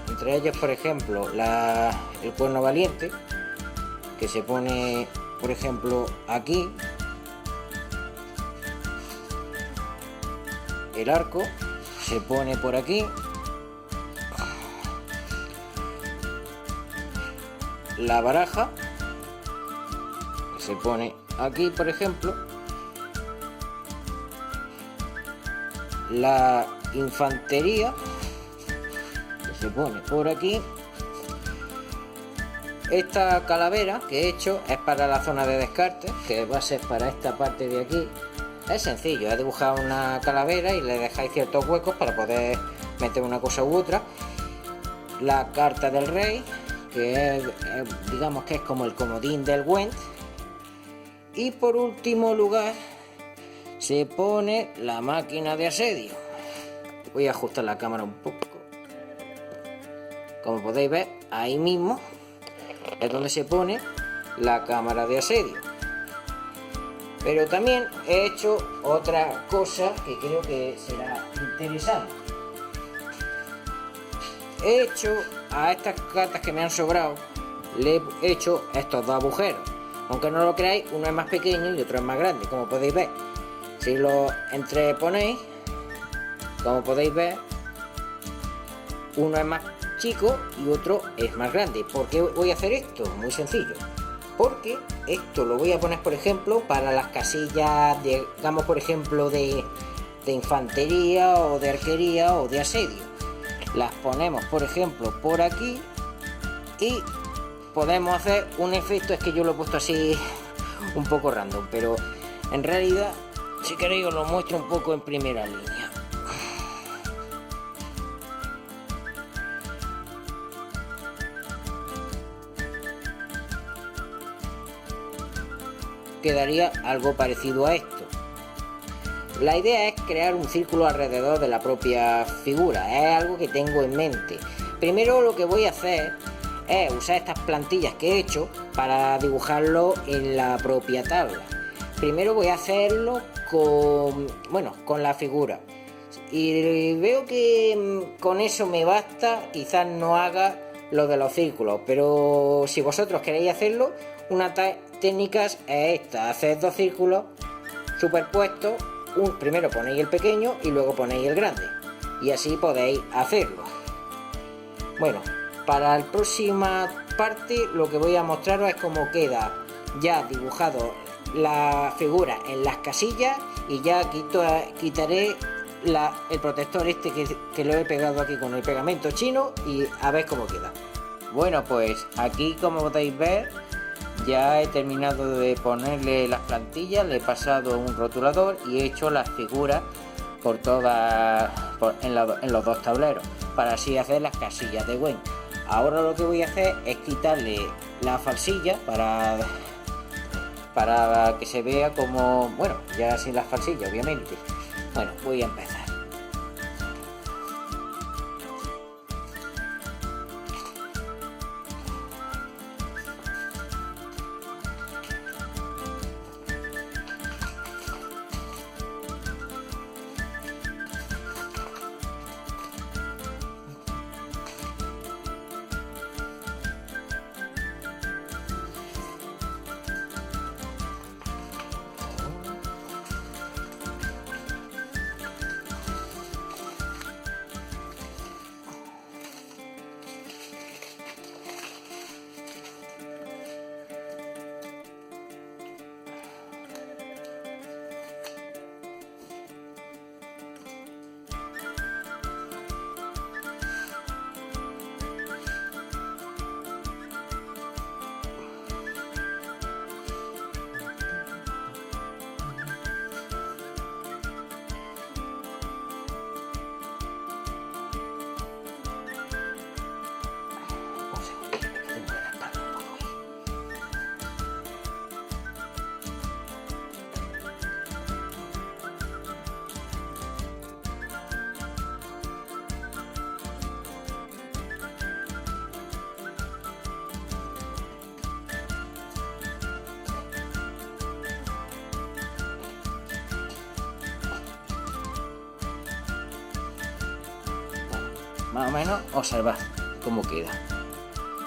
Entre ellas, por ejemplo, el cuerno valiente, que se pone, por ejemplo, aquí. El arco se pone por aquí. la baraja, que se pone aquí, por ejemplo, la infantería, que se pone por aquí. Esta calavera que he hecho es para la zona de descarte, que va a ser para esta parte de aquí. Es sencillo, he dibujado una calavera y le dejáis ciertos huecos para poder meter una cosa u otra. La carta del rey, que es, digamos que es como el comodín del Gwent. Y por último lugar se pone la máquina de asedio. Voy a ajustar la cámara un poco. Como podéis ver, ahí mismo es donde se pone la cámara de asedio. Pero también he hecho otra cosa que creo que será interesante. He hecho a estas cartas que me han sobrado, le he hecho estos dos agujeros. Aunque no lo creáis, uno es más pequeño y otro es más grande, como podéis ver. Si lo entreponéis, como podéis ver, uno es más chico y otro es más grande. ¿Por qué voy a hacer esto? Muy sencillo. Porque esto lo voy a poner, por ejemplo, para las casillas, digamos, por ejemplo, de infantería o de arquería o de asedio. Las ponemos, por ejemplo, por aquí y podemos hacer un efecto. Es que yo lo he puesto así un poco random, pero en realidad, si queréis, os lo muestro un poco en primera línea. Quedaría algo parecido a esto. La idea es crear un círculo alrededor de la propia figura. Es algo que tengo en mente. Primero lo que voy a hacer es usar estas plantillas que he hecho para dibujarlo en la propia tabla. Primero voy a hacerlo con la figura. Y veo que con eso me basta. Quizás no haga lo de los círculos, pero si vosotros queréis hacerlo, una técnica es esta: hacer dos círculos superpuestos. Primero ponéis el pequeño y luego ponéis el grande, y así podéis hacerlo. Bueno, para la próxima parte lo que voy a mostraros es cómo queda ya dibujado la figura en las casillas, y ya quitaré el protector este que lo he pegado aquí con el pegamento chino, y a ver cómo queda. Bueno, pues aquí, como podéis ver, ya he terminado de ponerle las plantillas, le he pasado un rotulador y he hecho las figuras por todas en los dos tableros, para así hacer las casillas de Gwent. Ahora lo que voy a hacer es quitarle la falsilla para que se vea como, bueno, ya sin las falsillas, obviamente. Bueno, voy a empezar. Más o menos observad cómo queda.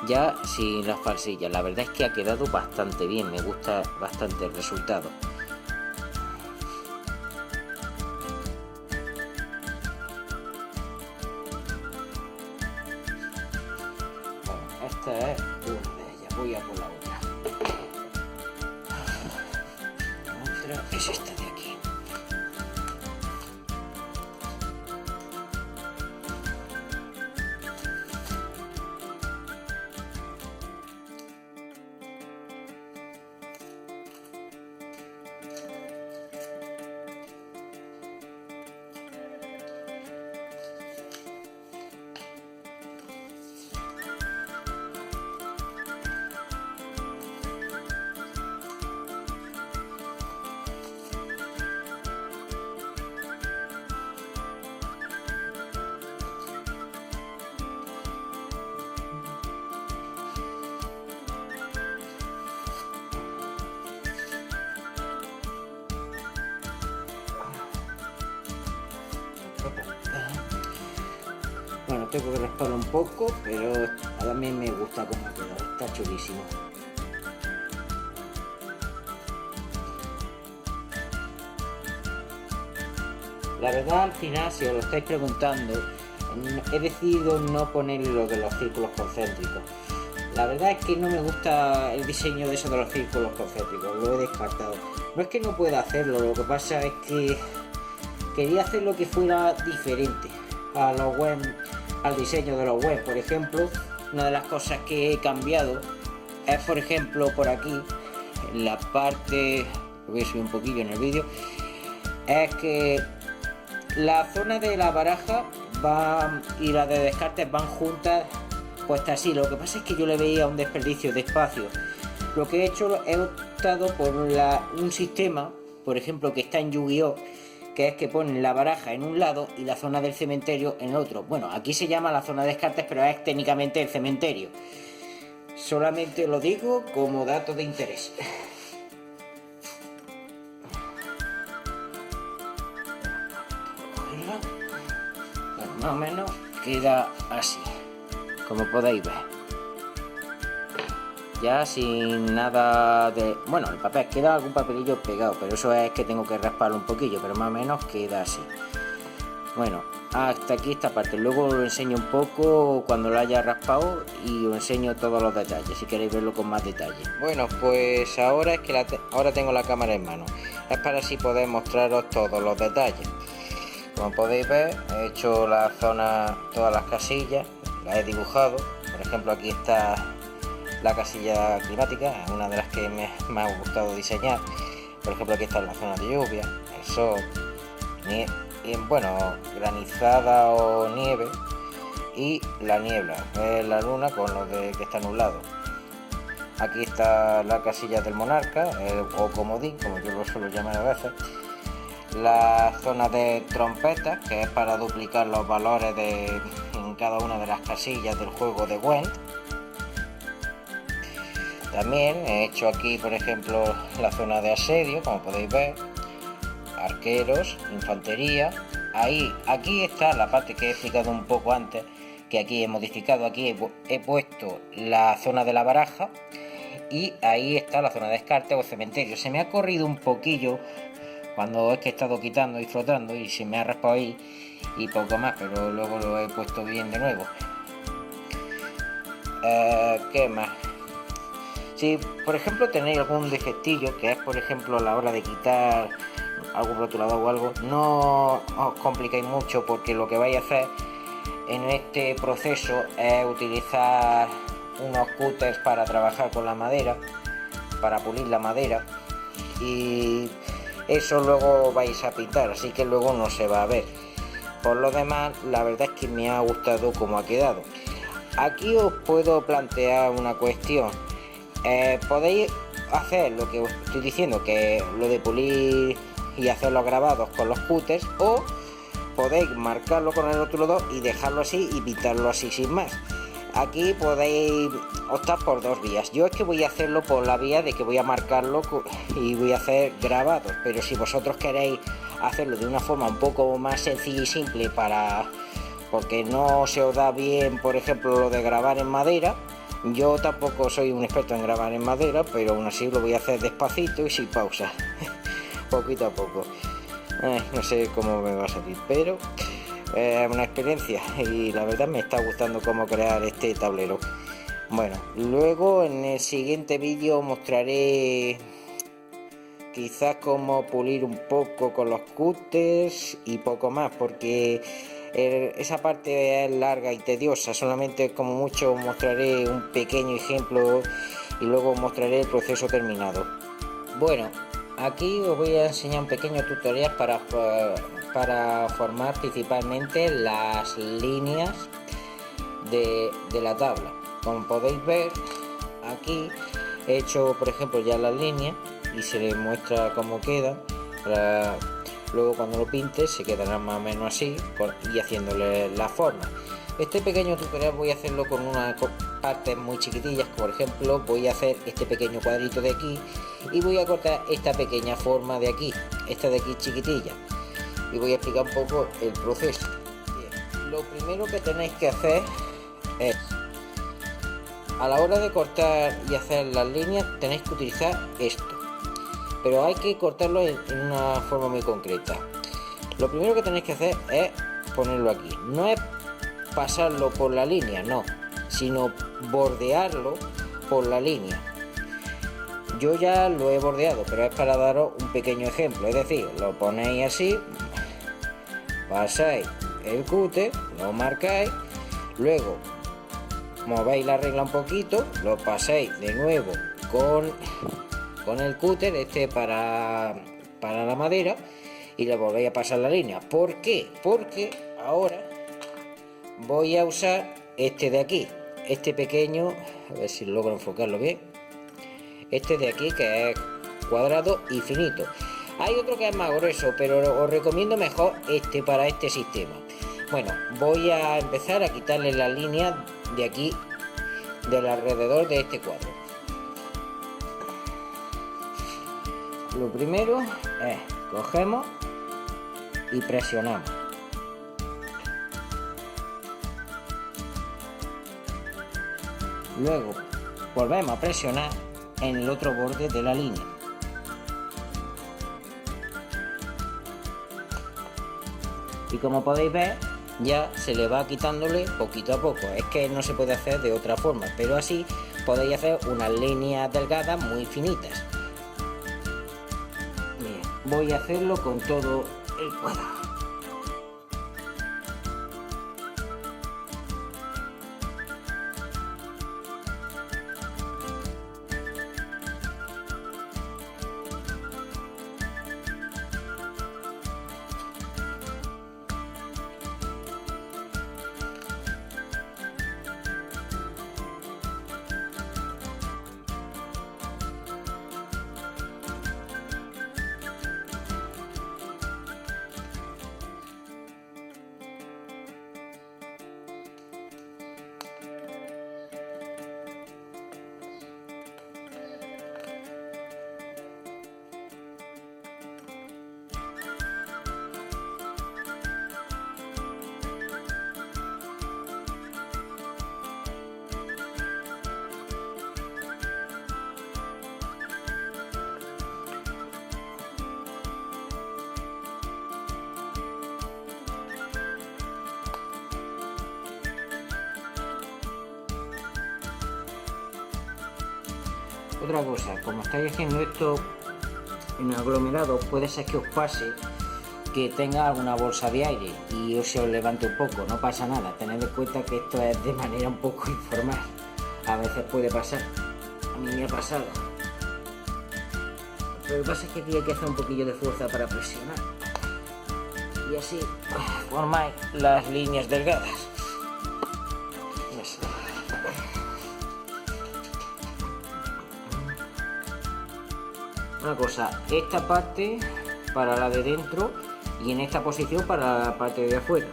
Ya sin las falsillas, la verdad es que ha quedado bastante bien, me gusta bastante el resultado. Bueno, esta es una de ellas. voy a por la otra. La otra es esta de aquí. Bueno, tengo que rasparlo un poco, pero a mí me gusta cómo ha quedado, está chulísimo. La verdad, al final, si os lo estáis preguntando, he decidido no poner lo de los círculos concéntricos. La verdad es que no me gusta el diseño de eso de los círculos concéntricos, lo he descartado. No es que no pueda hacerlo, lo que pasa es que quería hacer lo que fuera diferente a los web, al diseño de los web. Por ejemplo, una de las cosas que he cambiado es, por ejemplo, por aquí, en la parte, lo voy a subir un poquillo en el vídeo, es que la zona de la baraja va y la de descartes van juntas, puestas así. Lo que pasa es que yo le veía un desperdicio de espacio. Lo que he hecho, he optado por un sistema, por ejemplo, que está en Yu-Gi-Oh!, que es que ponen la baraja en un lado y la zona del cementerio en otro. Bueno, aquí se llama la zona de descartes, pero es técnicamente el cementerio. Solamente lo digo como dato de interés. Bueno, más o menos queda así, como podéis ver. Ya sin nada de... Bueno, el papel queda algún papelillo pegado, pero eso es que tengo que rasparlo un poquillo, pero más o menos queda así. Bueno, hasta aquí esta parte. Luego lo enseño un poco cuando lo haya raspado y os enseño todos los detalles, si queréis verlo con más detalle. Bueno, pues ahora es que ahora tengo la cámara en mano. Es para así poder mostraros todos los detalles. Como podéis ver, he hecho la zona, todas las casillas, las he dibujado. Por ejemplo, aquí está la casilla climática, una de las que me ha gustado diseñar. Por ejemplo, aquí está la zona de lluvia, el sol, bueno, granizada o nieve, y la niebla, la luna con lo de que está nublado. Aquí está la casilla del monarca, o comodín, como yo lo suelo llamar a veces. La zona de trompetas, que es para duplicar los valores en cada una de las casillas del juego de Gwent. También he hecho aquí, por ejemplo, la zona de asedio, como podéis ver, arqueros, infantería. Aquí está la parte que he explicado un poco antes, que aquí he modificado. Aquí he puesto la zona de la baraja y ahí está la zona de descarte o cementerio. Se me ha corrido un poquillo cuando es que he estado quitando y frotando y se me ha raspado ahí y poco más, pero luego lo he puesto bien de nuevo. ¿Qué más? Si por ejemplo tenéis algún defectillo, que es por ejemplo a la hora de quitar algún rotulador o algo, no os complicáis mucho, porque lo que vais a hacer en este proceso es utilizar unos cúters para trabajar con la madera, para pulir la madera, y eso luego vais a pintar, así que luego no se va a ver. Por lo demás, la verdad es que me ha gustado cómo ha quedado. Aquí os puedo plantear una cuestión. Podéis hacer lo que os estoy diciendo, que lo de pulir y hacer los grabados con los cúters, o podéis marcarlo con el rotulador y dejarlo así y pintarlo así sin más. Aquí podéis optar por dos vías. Yo es que voy a hacerlo por la vía de que voy a marcarlo y voy a hacer grabados, pero si vosotros queréis hacerlo de una forma un poco más sencilla y simple, porque no se os da bien, por ejemplo, lo de grabar en madera. Yo tampoco soy un experto en grabar en madera, pero aún así lo voy a hacer despacito y sin pausa, poquito a poco. No sé cómo me va a salir, pero es una experiencia y la verdad me está gustando cómo crear este tablero. Bueno, luego en el siguiente vídeo mostraré quizás cómo pulir un poco con los cúters y poco más, porque esa parte es larga y tediosa. Solamente como mucho mostraré un pequeño ejemplo y luego mostraré el proceso terminado. Bueno, aquí os voy a enseñar un pequeño tutorial para formar principalmente las líneas de la tabla. Como podéis ver, aquí he hecho por ejemplo ya las líneas y se les muestra cómo quedan. Luego cuando lo pinte se quedarán más o menos así y haciéndole la forma. Este pequeño tutorial voy a hacerlo con unas partes muy chiquitillas. Por ejemplo, voy a hacer este pequeño cuadrito de aquí y voy a cortar esta pequeña forma de aquí, esta de aquí chiquitilla, y voy a explicar un poco el proceso. Bien, lo primero que tenéis que hacer es, a la hora de cortar y hacer las líneas, tenéis que utilizar esto, pero hay que cortarlo en una forma muy concreta. Lo primero que tenéis que hacer es ponerlo aquí. No es pasarlo por la línea, no, sino bordearlo por la línea. Yo ya lo he bordeado, pero es para daros un pequeño ejemplo. Es decir, lo ponéis así, pasáis el cúter, lo marcáis, luego movéis la regla un poquito, lo pasáis de nuevo con el cúter para la madera y le volvéis a pasar la línea. ¿Por qué? Porque ahora voy a usar este de aquí, este pequeño, a ver si logro enfocarlo bien, este de aquí, que es cuadrado y finito. Hay otro que es más grueso, pero os recomiendo mejor este para este sistema. Bueno, voy a empezar a quitarle la línea de aquí, del alrededor de este cuadro. Lo primero es, cogemos y presionamos. Luego volvemos a presionar en el otro borde de la línea. Y como podéis ver, ya se le va quitándole poquito a poco. Es que no se puede hacer de otra forma, pero así podéis hacer unas líneas delgadas muy finitas. Bien, voy a hacerlo con todo el cuadrado. Otra cosa, como estáis haciendo esto en aglomerado, puede ser que os pase que tenga alguna bolsa de aire y se os levante un poco. No pasa nada, tened en cuenta que esto es de manera un poco informal. A veces puede pasar, a mí me ha pasado. Pero lo que pasa es que tiene que hacer un poquillo de fuerza para presionar. Y así formáis las líneas delgadas. Una cosa, esta parte para la de dentro y en esta posición para la parte de afuera.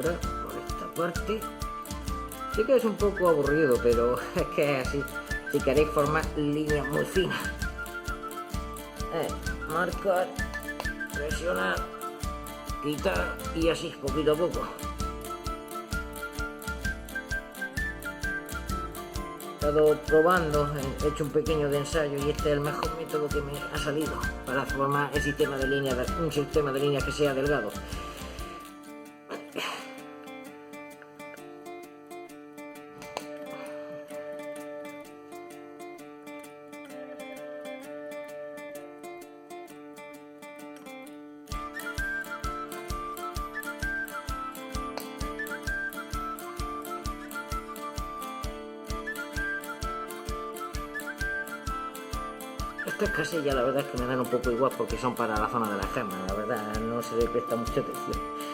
ahora por esta parte. Sí que es un poco aburrido, pero es que es así. Si queréis formar líneas muy finas, marcar, presionar, quitar y así poquito a poco. He estado probando, he hecho un pequeño de ensayo y este es el mejor método que me ha salido para formar el sistema de líneas, un sistema de líneas que sea delgado. Estas casillas la verdad es que me dan un poco igual porque son para la zona de las gemas, la verdad no se le presta mucha atención.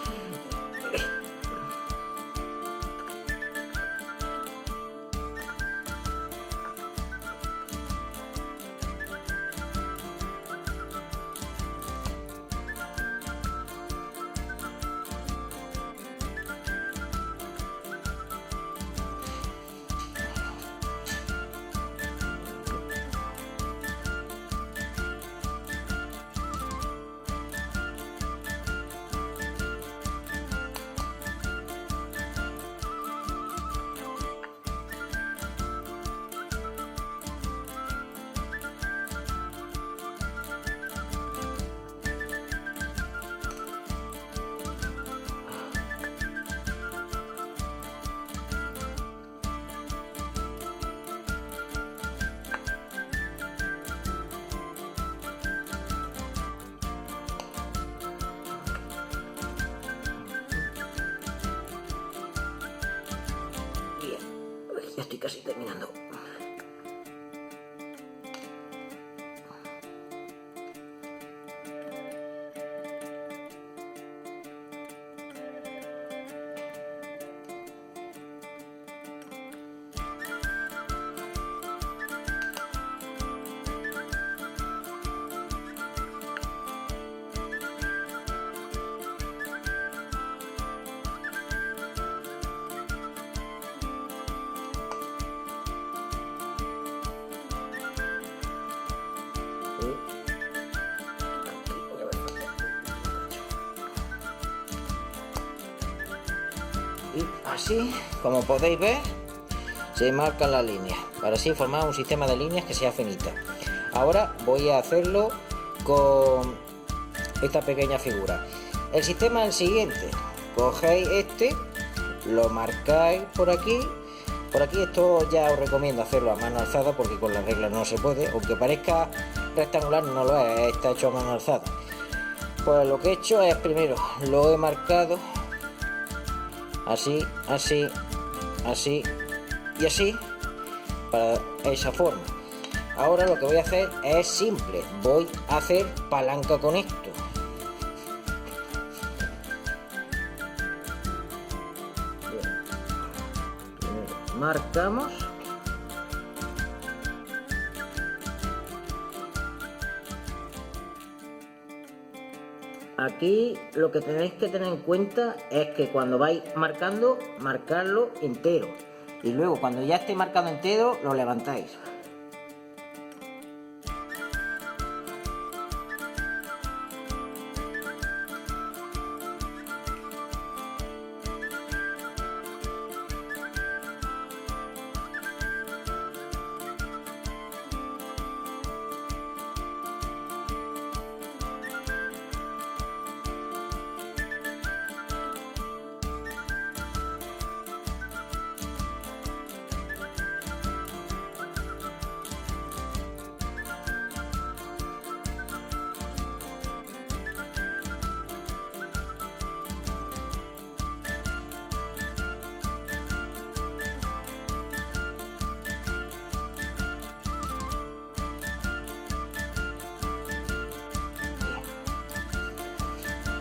Ya estoy casi terminando. Y así, como podéis ver, se marcan las líneas, para así formar un sistema de líneas que sea finita. Ahora voy a hacerlo con esta pequeña figura. El sistema es el siguiente: cogéis este, lo marcáis por aquí. Por aquí esto ya os recomiendo hacerlo a mano alzada porque con las reglas no se puede, aunque parezca rectangular no lo es, está hecho a mano alzada. Pues lo que he hecho es, primero lo he marcado así, así, así y así, para esa forma. Ahora lo que voy a hacer es simple, voy a hacer palanca con esto. Primero marcamos. Aquí lo que tenéis que tener en cuenta es que cuando vais marcando, marcarlo entero. Y luego cuando ya esté marcado entero, lo levantáis.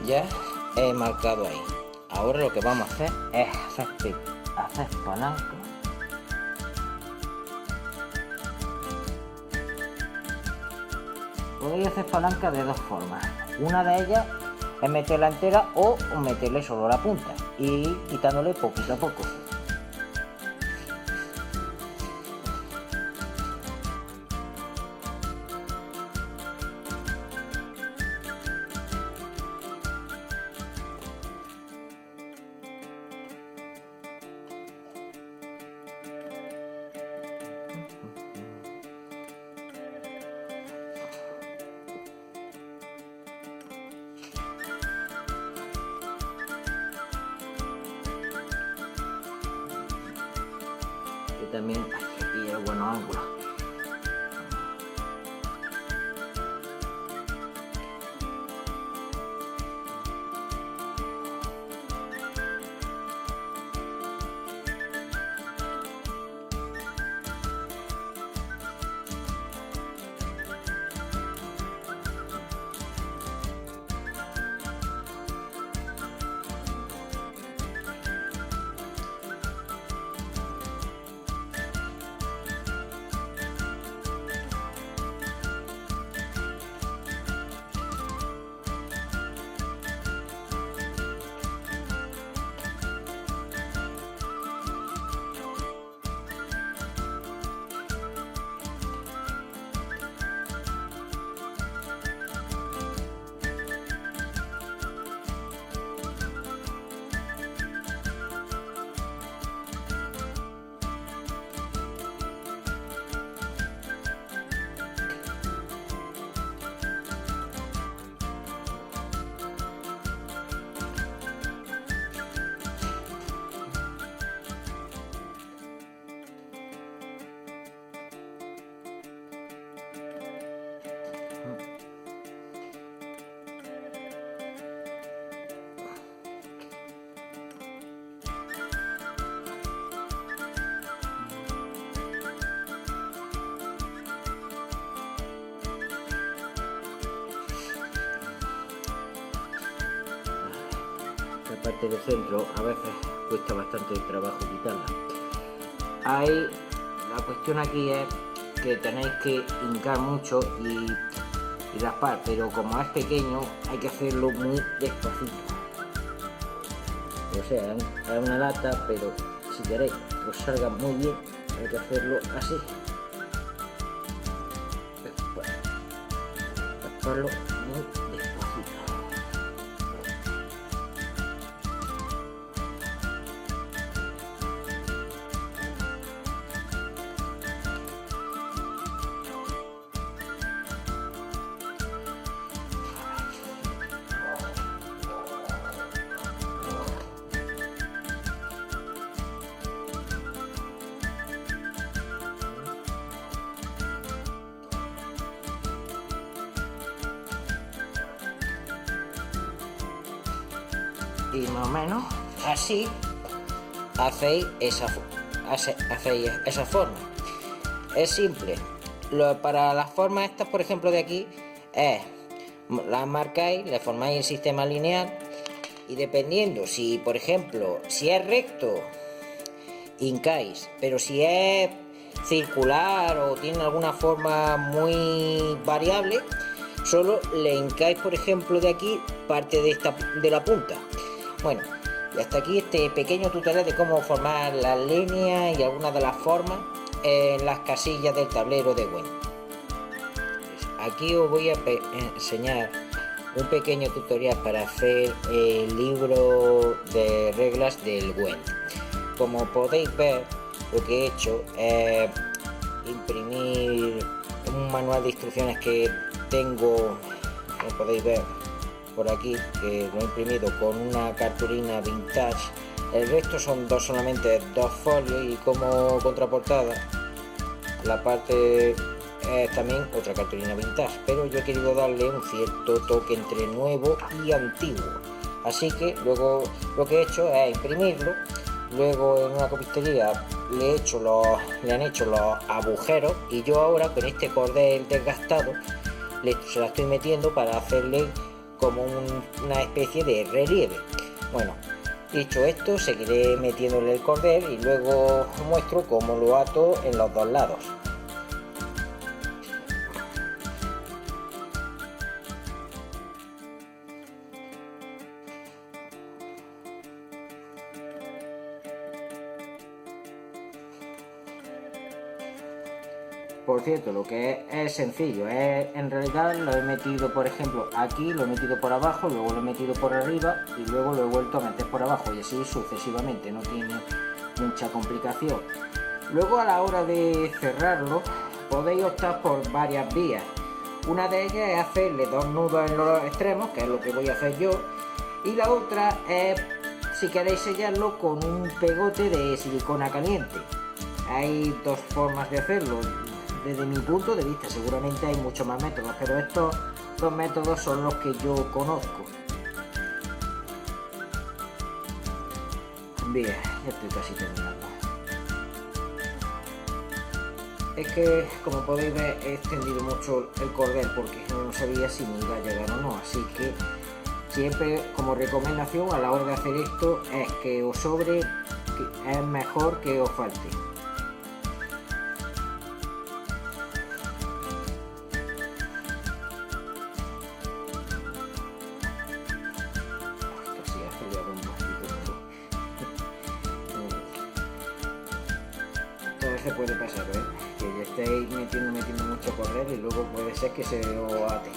Ya he marcado ahí. Ahora lo que vamos a hacer es hacer palanca. Podéis hacer palanca de dos formas. Una de ellas es meterla entera o meterle solo la punta. y quitándole poquito a poco. También aquí hay buenos ángulos. La parte del centro a veces cuesta bastante trabajo quitarla. Ahí la cuestión aquí es que tenéis que hincar mucho y raspar, pero como es pequeño hay que hacerlo muy despacito. O sea, es una lata, pero si queréis que os salga muy bien hay que hacerlo así. Rasparlo muy despacito. Y más o menos así hacéis esa forma. Es simple. Para las formas estas, por ejemplo, de aquí, las marcáis, le formáis el sistema lineal y dependiendo si, por ejemplo, si es recto, hincáis, pero si es circular o tiene alguna forma muy variable, solo le hincáis, por ejemplo, de aquí parte de la punta. Bueno, y hasta aquí este pequeño tutorial de cómo formar las líneas y algunas de las formas en las casillas del tablero de Gwent. Aquí os voy a enseñar un pequeño tutorial para hacer el libro de reglas del Gwent. Como podéis ver, lo que he hecho es imprimir un manual de instrucciones que tengo, como podéis ver por aquí, que lo he imprimido con una cartulina vintage. El resto son solamente dos folios y como contraportada la parte es también otra cartulina vintage, pero yo he querido darle un cierto toque entre nuevo y antiguo, así que luego lo que he hecho es imprimirlo. Luego en una copistería le han hecho los agujeros y yo ahora con este cordel desgastado se la estoy metiendo para hacerle como una especie de relieve. Bueno, dicho esto, seguiré metiéndole el cordel y luego os muestro cómo lo ato en los dos lados. Por cierto, lo que es sencillo, en realidad lo he metido, por ejemplo, aquí, lo he metido por abajo, luego lo he metido por arriba y luego lo he vuelto a meter por abajo y así sucesivamente, no tiene mucha complicación. Luego, a la hora de cerrarlo, podéis optar por varias vías. Una de ellas es hacerle 2 nudos en los extremos, que es lo que voy a hacer yo, y la otra es, si queréis sellarlo, con un pegote de silicona caliente. Hay 2 formas de hacerlo. Desde mi punto de vista, seguramente hay muchos más métodos, pero estos 2 métodos son los que yo conozco. Bien, ya estoy casi terminando. Es que, como podéis ver, he extendido mucho el cordel porque no sabía si me iba a llegar o no, así que siempre como recomendación a la hora de hacer esto es que os sobre, que es mejor que os falte. Se puede pasar, que ya estéis metiendo mucho correr y luego puede ser que se os ate.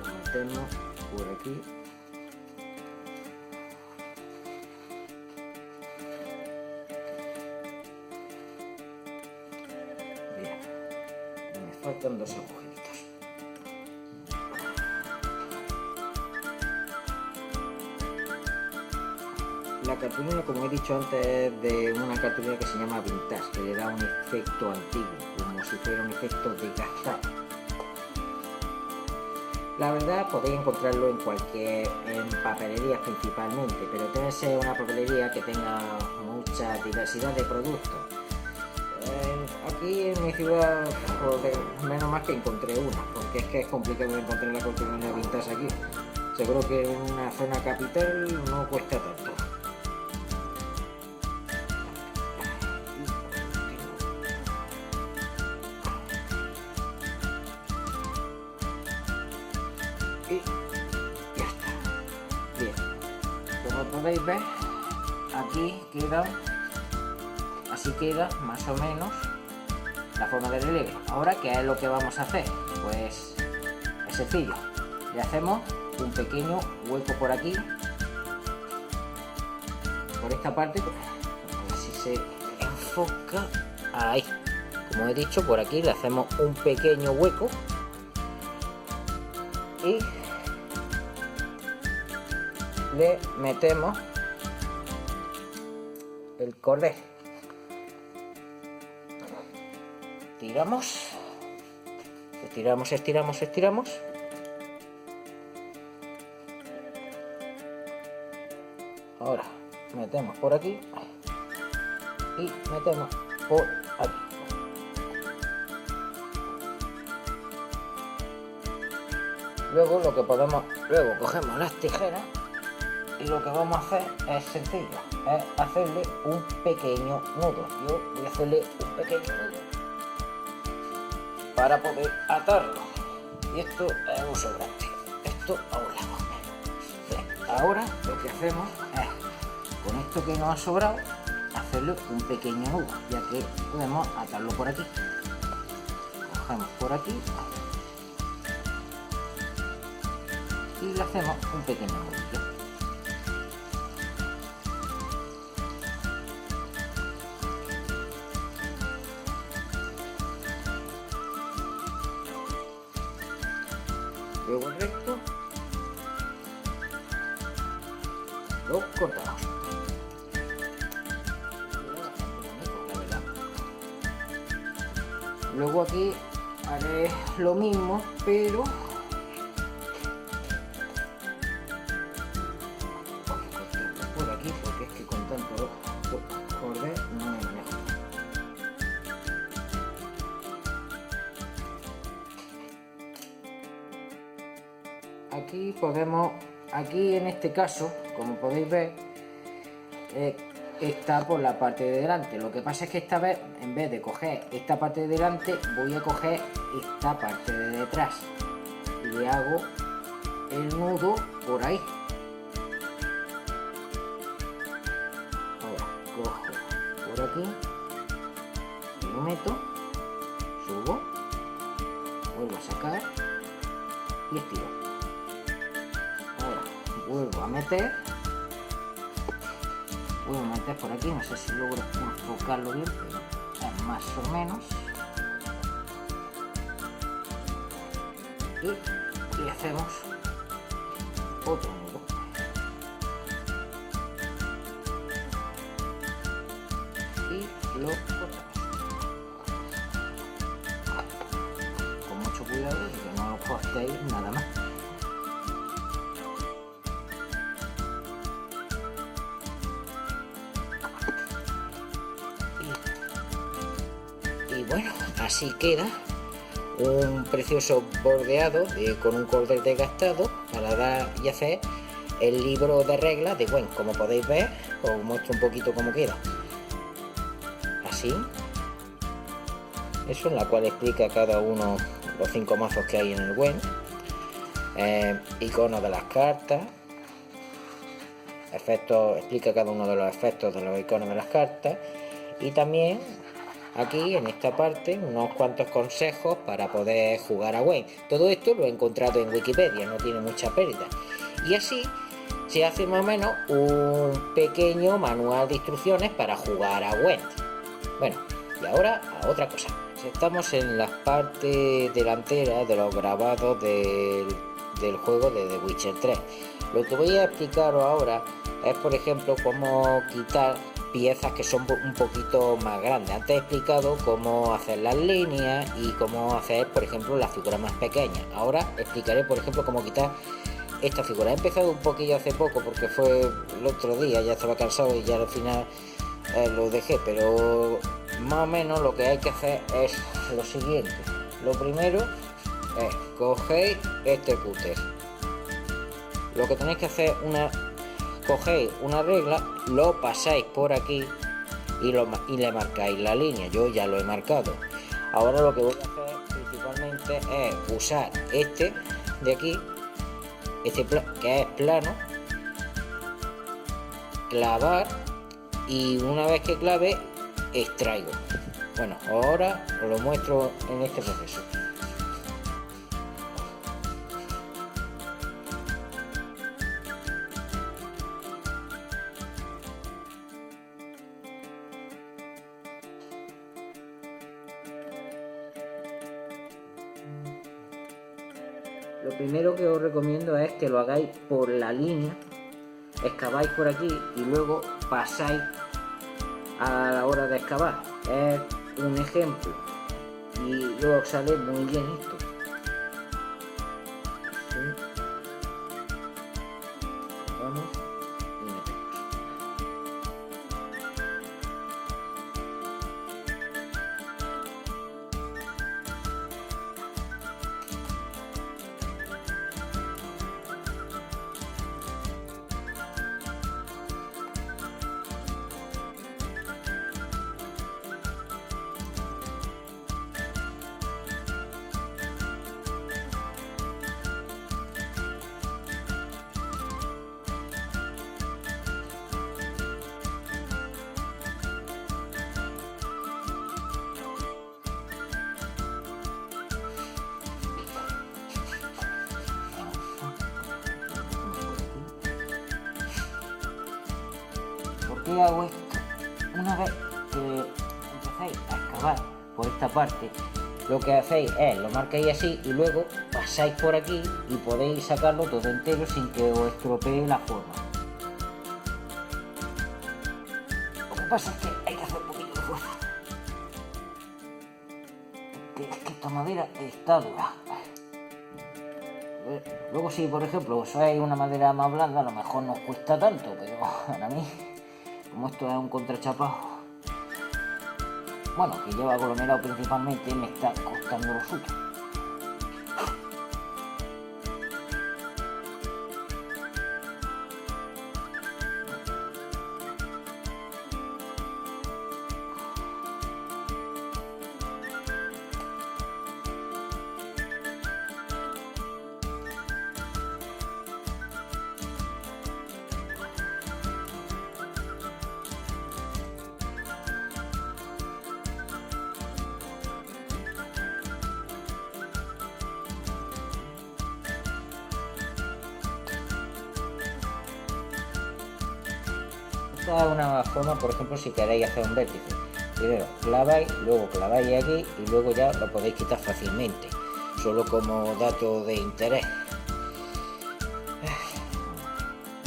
Lo metemos por aquí. Bien, me faltan 2 agujeritos. La cartulina, como he dicho antes, es de una cartulina que se llama vintage, que le da un efecto antiguo, como si fuera un efecto desgastado. La verdad, podéis encontrarlo en papelerías principalmente, pero tiene que ser una papelería que tenga mucha diversidad de productos. Aquí en mi ciudad, menos mal que encontré una, porque es que es complicado encontrar la cartulina vintage aquí. Seguro que en una zona capital no cuesta tanto. Y ya está. Bien, como podéis ver, aquí queda, así queda más o menos la forma del relieve. Ahora, ¿qué es lo que vamos a hacer? Pues es sencillo, le hacemos un pequeño hueco por aquí, por esta parte, a ver si se enfoca, ahí, como he dicho, por aquí le hacemos un pequeño hueco y le metemos el cordel, tiramos, estiramos, ahora metemos por aquí y metemos por aquí. Luego cogemos las tijeras y lo que vamos a hacer es sencillo, es hacerle un pequeño nudo. Yo voy a hacerle un pequeño nudo para poder atarlo. Y esto es un sobrante. Esto a un lado. Bien, ahora lo que hacemos es, con esto que nos ha sobrado, hacerle un pequeño nudo, ya que podemos atarlo por aquí. Cogemos por aquí y le hacemos un pequeño nudillo. Luego el resto lo cortamos. Luego aquí haré lo mismo, pero por aquí, porque es que con tanto cordel no me manejo. Aquí en este caso, como podéis ver, está por la parte de delante. Lo que pasa es que esta vez, en vez de coger esta parte de delante, voy a coger esta parte de detrás y le hago el nudo por ahí. Ahora cojo por aquí lo meto, subo, vuelvo a sacar y estiro. Ahora vuelvo a meter por aquí, no sé si logro enfocarlo bien, pero es más o menos. Y le hacemos otro nudo. Y lo cortamos. Con mucho cuidado de que no os cortéis nada más. Y bueno, así queda un precioso bordeado con un cordel desgastado para dar y hacer el libro de reglas de Gwen. Como podéis ver, os muestro un poquito cómo queda. Así, eso, en la cual explica cada uno los 5 mazos que hay en el Gwen, iconos de las cartas, efectos, explica cada uno de los efectos de los iconos de las cartas, y también aquí en esta parte unos cuantos consejos para poder jugar a Gwen. Todo esto lo he encontrado en Wikipedia, no tiene mucha pérdida. Y así se hace más o menos un pequeño manual de instrucciones para jugar a Gwen. Bueno, y ahora a otra cosa. Estamos en la parte delantera de los grabados del juego de The Witcher 3. Lo que voy a explicaros ahora es, por ejemplo, cómo quitar piezas que son un poquito más grandes. Antes he explicado cómo hacer las líneas y cómo hacer, por ejemplo, las figuras más pequeñas. Ahora explicaré, por ejemplo, cómo quitar esta figura. He empezado un poquillo hace poco porque fue el otro día, ya estaba cansado y ya al final lo dejé, pero más o menos lo que hay que hacer es lo siguiente. Lo primero es cogéis este cúter. Lo que tenéis que hacer cogéis una regla, lo pasáis por aquí y le marcáis la línea. Yo ya lo he marcado. Ahora lo que voy a hacer principalmente es usar este de aquí, que es plano, clavar, y una vez que clave extraigo. Bueno, ahora os lo muestro en este proceso. Lo primero que os recomiendo es que lo hagáis por la línea, excaváis por aquí y luego pasáis a la hora de excavar. Es un ejemplo y luego sale muy bien esto. ¿Sí? Vamos y metemos. ¿Qué hago esto? Una vez que empecéis a excavar por esta parte, lo que hacéis es lo marcáis así y luego pasáis por aquí y podéis sacarlo todo entero sin que os estropee la forma. Lo que pasa es que hay que hacer un poquito de fuerza, porque es que esta madera está dura. Luego si por ejemplo usáis una madera más blanda, a lo mejor no os cuesta tanto, pero para mí, como esto es un contrachapado, bueno, que lleva aglomerado principalmente, me está costando lo suyo. Esta es una forma, por ejemplo, si queréis hacer un vértice. Primero claváis, luego claváis aquí y luego ya lo podéis quitar fácilmente. Solo como dato de interés.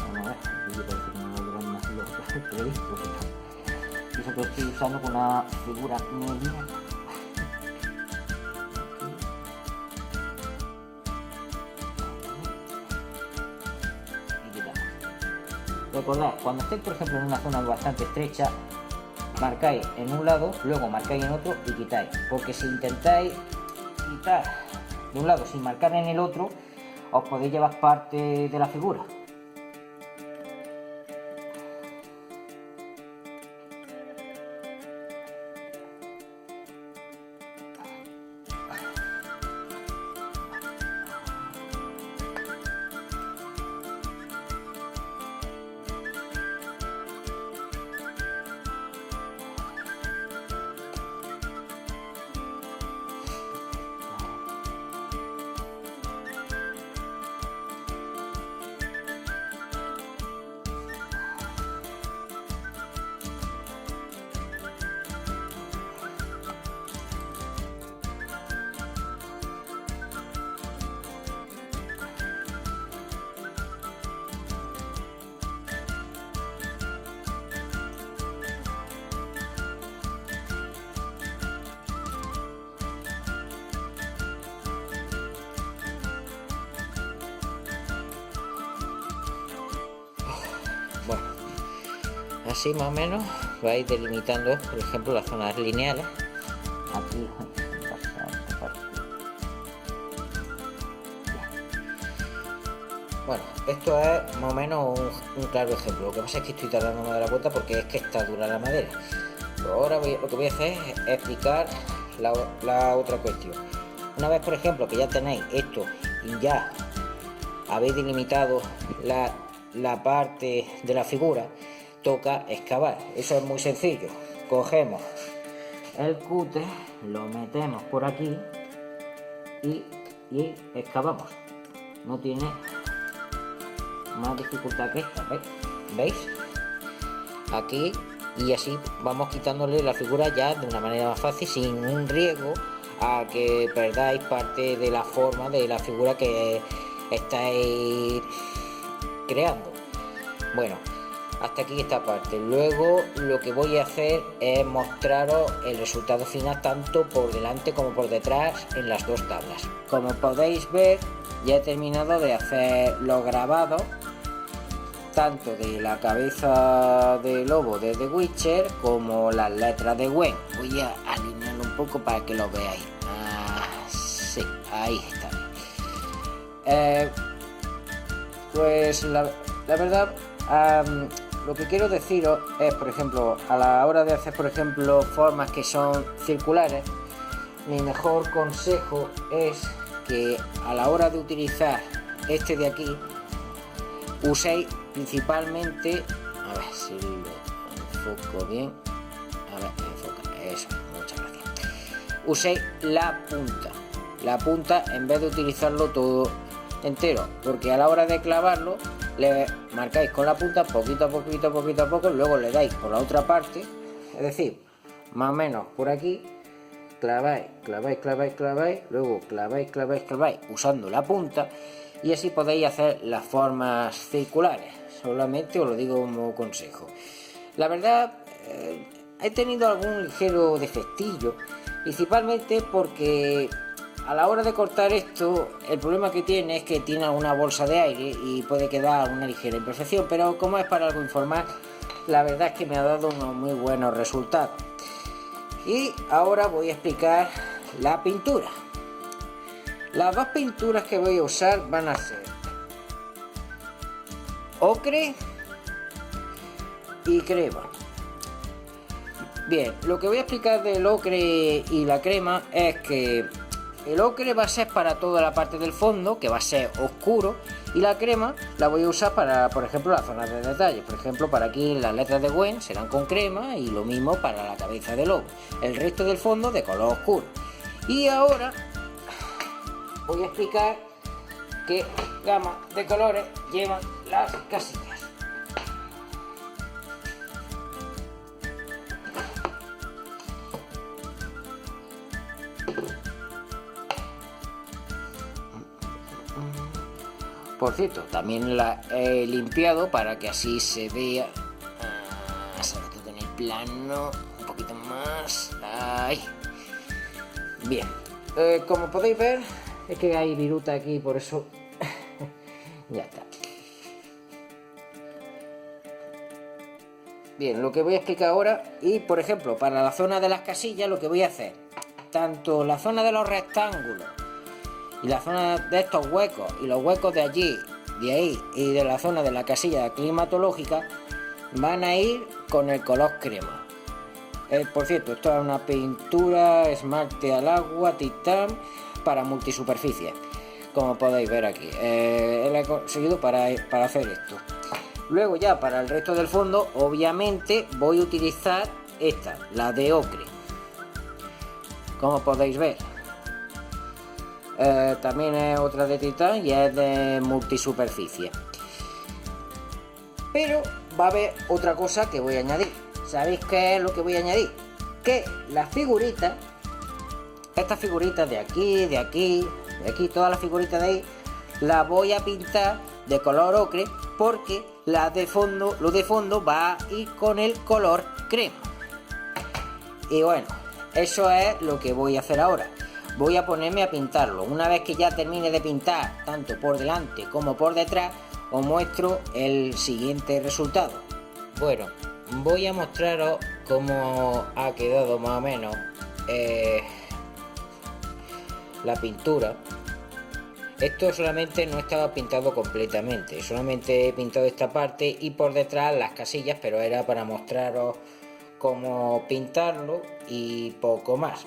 Vamos a ver, aquí parece que no me duran más lo que previsto, pero eso que estoy usando con una figura mediana. Recordad, cuando estéis por ejemplo en una zona bastante estrecha, marcáis en un lado, luego marcáis en otro y quitáis, porque si intentáis quitar de un lado sin marcar en el otro, os podéis llevar parte de la figura. Bueno, así más o menos vais delimitando, por ejemplo, las zonas lineales. Aquí bueno, esto es más o menos un claro ejemplo. Lo que pasa es que estoy tardando más de la cuenta porque es que está dura la madera. Pero ahora lo que voy a hacer es explicar la otra cuestión. Una vez, por ejemplo, que ya tenéis esto y ya habéis delimitado la parte de la figura, toca excavar. Eso es muy sencillo. Cogemos el cúter, lo metemos por aquí y excavamos. No tiene más dificultad que esta, ¿veis? Aquí, y así vamos quitándole la figura ya de una manera más fácil, sin un riesgo a que perdáis parte de la forma de la figura que estáis creando. Bueno, hasta aquí esta parte. Luego lo que voy a hacer es mostraros el resultado final tanto por delante como por detrás en las dos tablas. Como podéis ver, ya he terminado de hacer los grabados tanto de la cabeza de lobo de The Witcher como las letras de Gwen. Voy a alinearlo un poco para que lo veáis. Sí, ahí está. Pues la verdad, lo que quiero deciros es, por ejemplo, a la hora de hacer, por ejemplo, formas que son circulares, mi mejor consejo es que a la hora de utilizar este de aquí, uséis principalmente, a ver si lo enfoco bien, a ver, enfoca, eso, muchas gracias. Uséis la punta en vez de utilizarlo todo entero, porque a la hora de clavarlo le marcáis con la punta poquito a poco, luego le dais por la otra parte, es decir, más o menos por aquí, claváis, luego claváis usando la punta, y así podéis hacer las formas circulares. Solamente os lo digo como consejo. La verdad, he tenido algún ligero defectillo, principalmente porque a la hora de cortar esto, el problema que tiene es que tiene una bolsa de aire y puede quedar una ligera imperfección, pero como es para algo informal, la verdad es que me ha dado unos muy buenos resultados. Y ahora voy a explicar la pintura. Las dos pinturas que voy a usar van a ser ocre y crema. Bien, lo que voy a explicar del ocre y la crema es que el ocre va a ser para toda la parte del fondo, que va a ser oscuro, y la crema la voy a usar para, por ejemplo, las zonas de detalle. Por ejemplo, para aquí las letras de Gwen serán con crema y lo mismo para la cabeza del lobo. El resto del fondo de color oscuro. Y ahora voy a explicar qué gama de colores llevan las casillas. Por cierto, también la he limpiado para que así se vea. Sobre todo en el plano. Un poquito más. Ahí. Bien. Como podéis ver, es que hay viruta aquí, por eso. Ya está. Bien, lo que voy a explicar ahora, y por ejemplo, para la zona de las casillas, lo que voy a hacer, tanto la zona de los rectángulos y la zona de estos huecos y los huecos de allí, de ahí y de la zona de la casilla climatológica, van a ir con el color crema. Por cierto, esto es una pintura esmalte al agua titán para multisuperficie, como podéis ver aquí. Lo he conseguido para hacer esto. Luego ya para el resto del fondo, obviamente voy a utilizar esta, la de ocre, como podéis ver. También es otra de titán y es de multisuperficie. Pero va a haber otra cosa que voy a añadir. ¿Sabéis qué es lo que voy a añadir? Que las figuritas, estas figuritas de aquí, de aquí, de aquí, todas las figuritas de ahí, las voy a pintar de color ocre, porque lo de fondo va a ir con el color crema. Y bueno, eso es lo que voy a hacer ahora. Voy a ponerme a pintarlo. Una vez que ya termine de pintar, tanto por delante como por detrás, os muestro el siguiente resultado. Bueno, voy a mostraros cómo ha quedado más o menos la pintura. Esto solamente no estaba pintado completamente, solamente he pintado esta parte y por detrás las casillas, pero era para mostraros cómo pintarlo y poco más.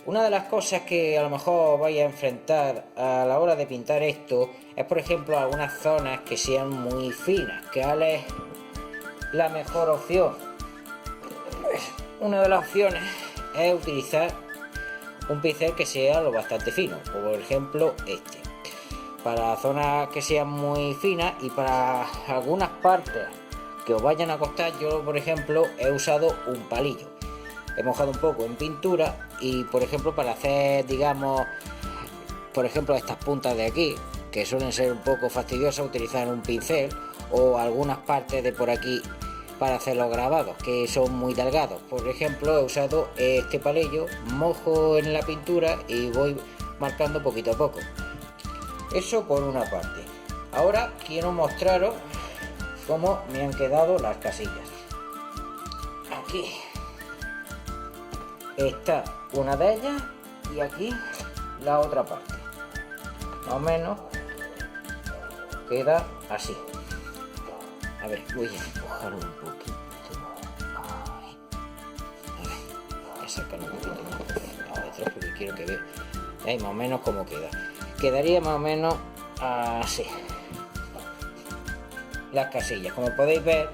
Una de las cosas que a lo mejor vais a enfrentar a la hora de pintar esto es, por ejemplo, algunas zonas que sean muy finas. ¿Cuál es la mejor opción? Una de las opciones es utilizar un pincel que sea lo bastante fino, por ejemplo este. Para zonas que sean muy finas y para algunas partes que os vayan a costar, yo por ejemplo he usado un palillo. He mojado un poco en pintura y por ejemplo para hacer, digamos, por ejemplo estas puntas de aquí, que suelen ser un poco fastidiosas, utilizar un pincel, o algunas partes de por aquí para hacer los grabados que son muy delgados. Por ejemplo, he usado este palillo, mojo en la pintura y voy marcando poquito a poco. Eso por una parte. Ahora quiero mostraros cómo me han quedado las casillas. Aquí está una de ellas y aquí la otra parte. Más o menos queda así. A ver, voy a empujar un poquito. A ver, voy a sacar un poquito más detrás porque quiero que veáis más o menos cómo queda. Quedaría más o menos así las casillas. Como podéis ver,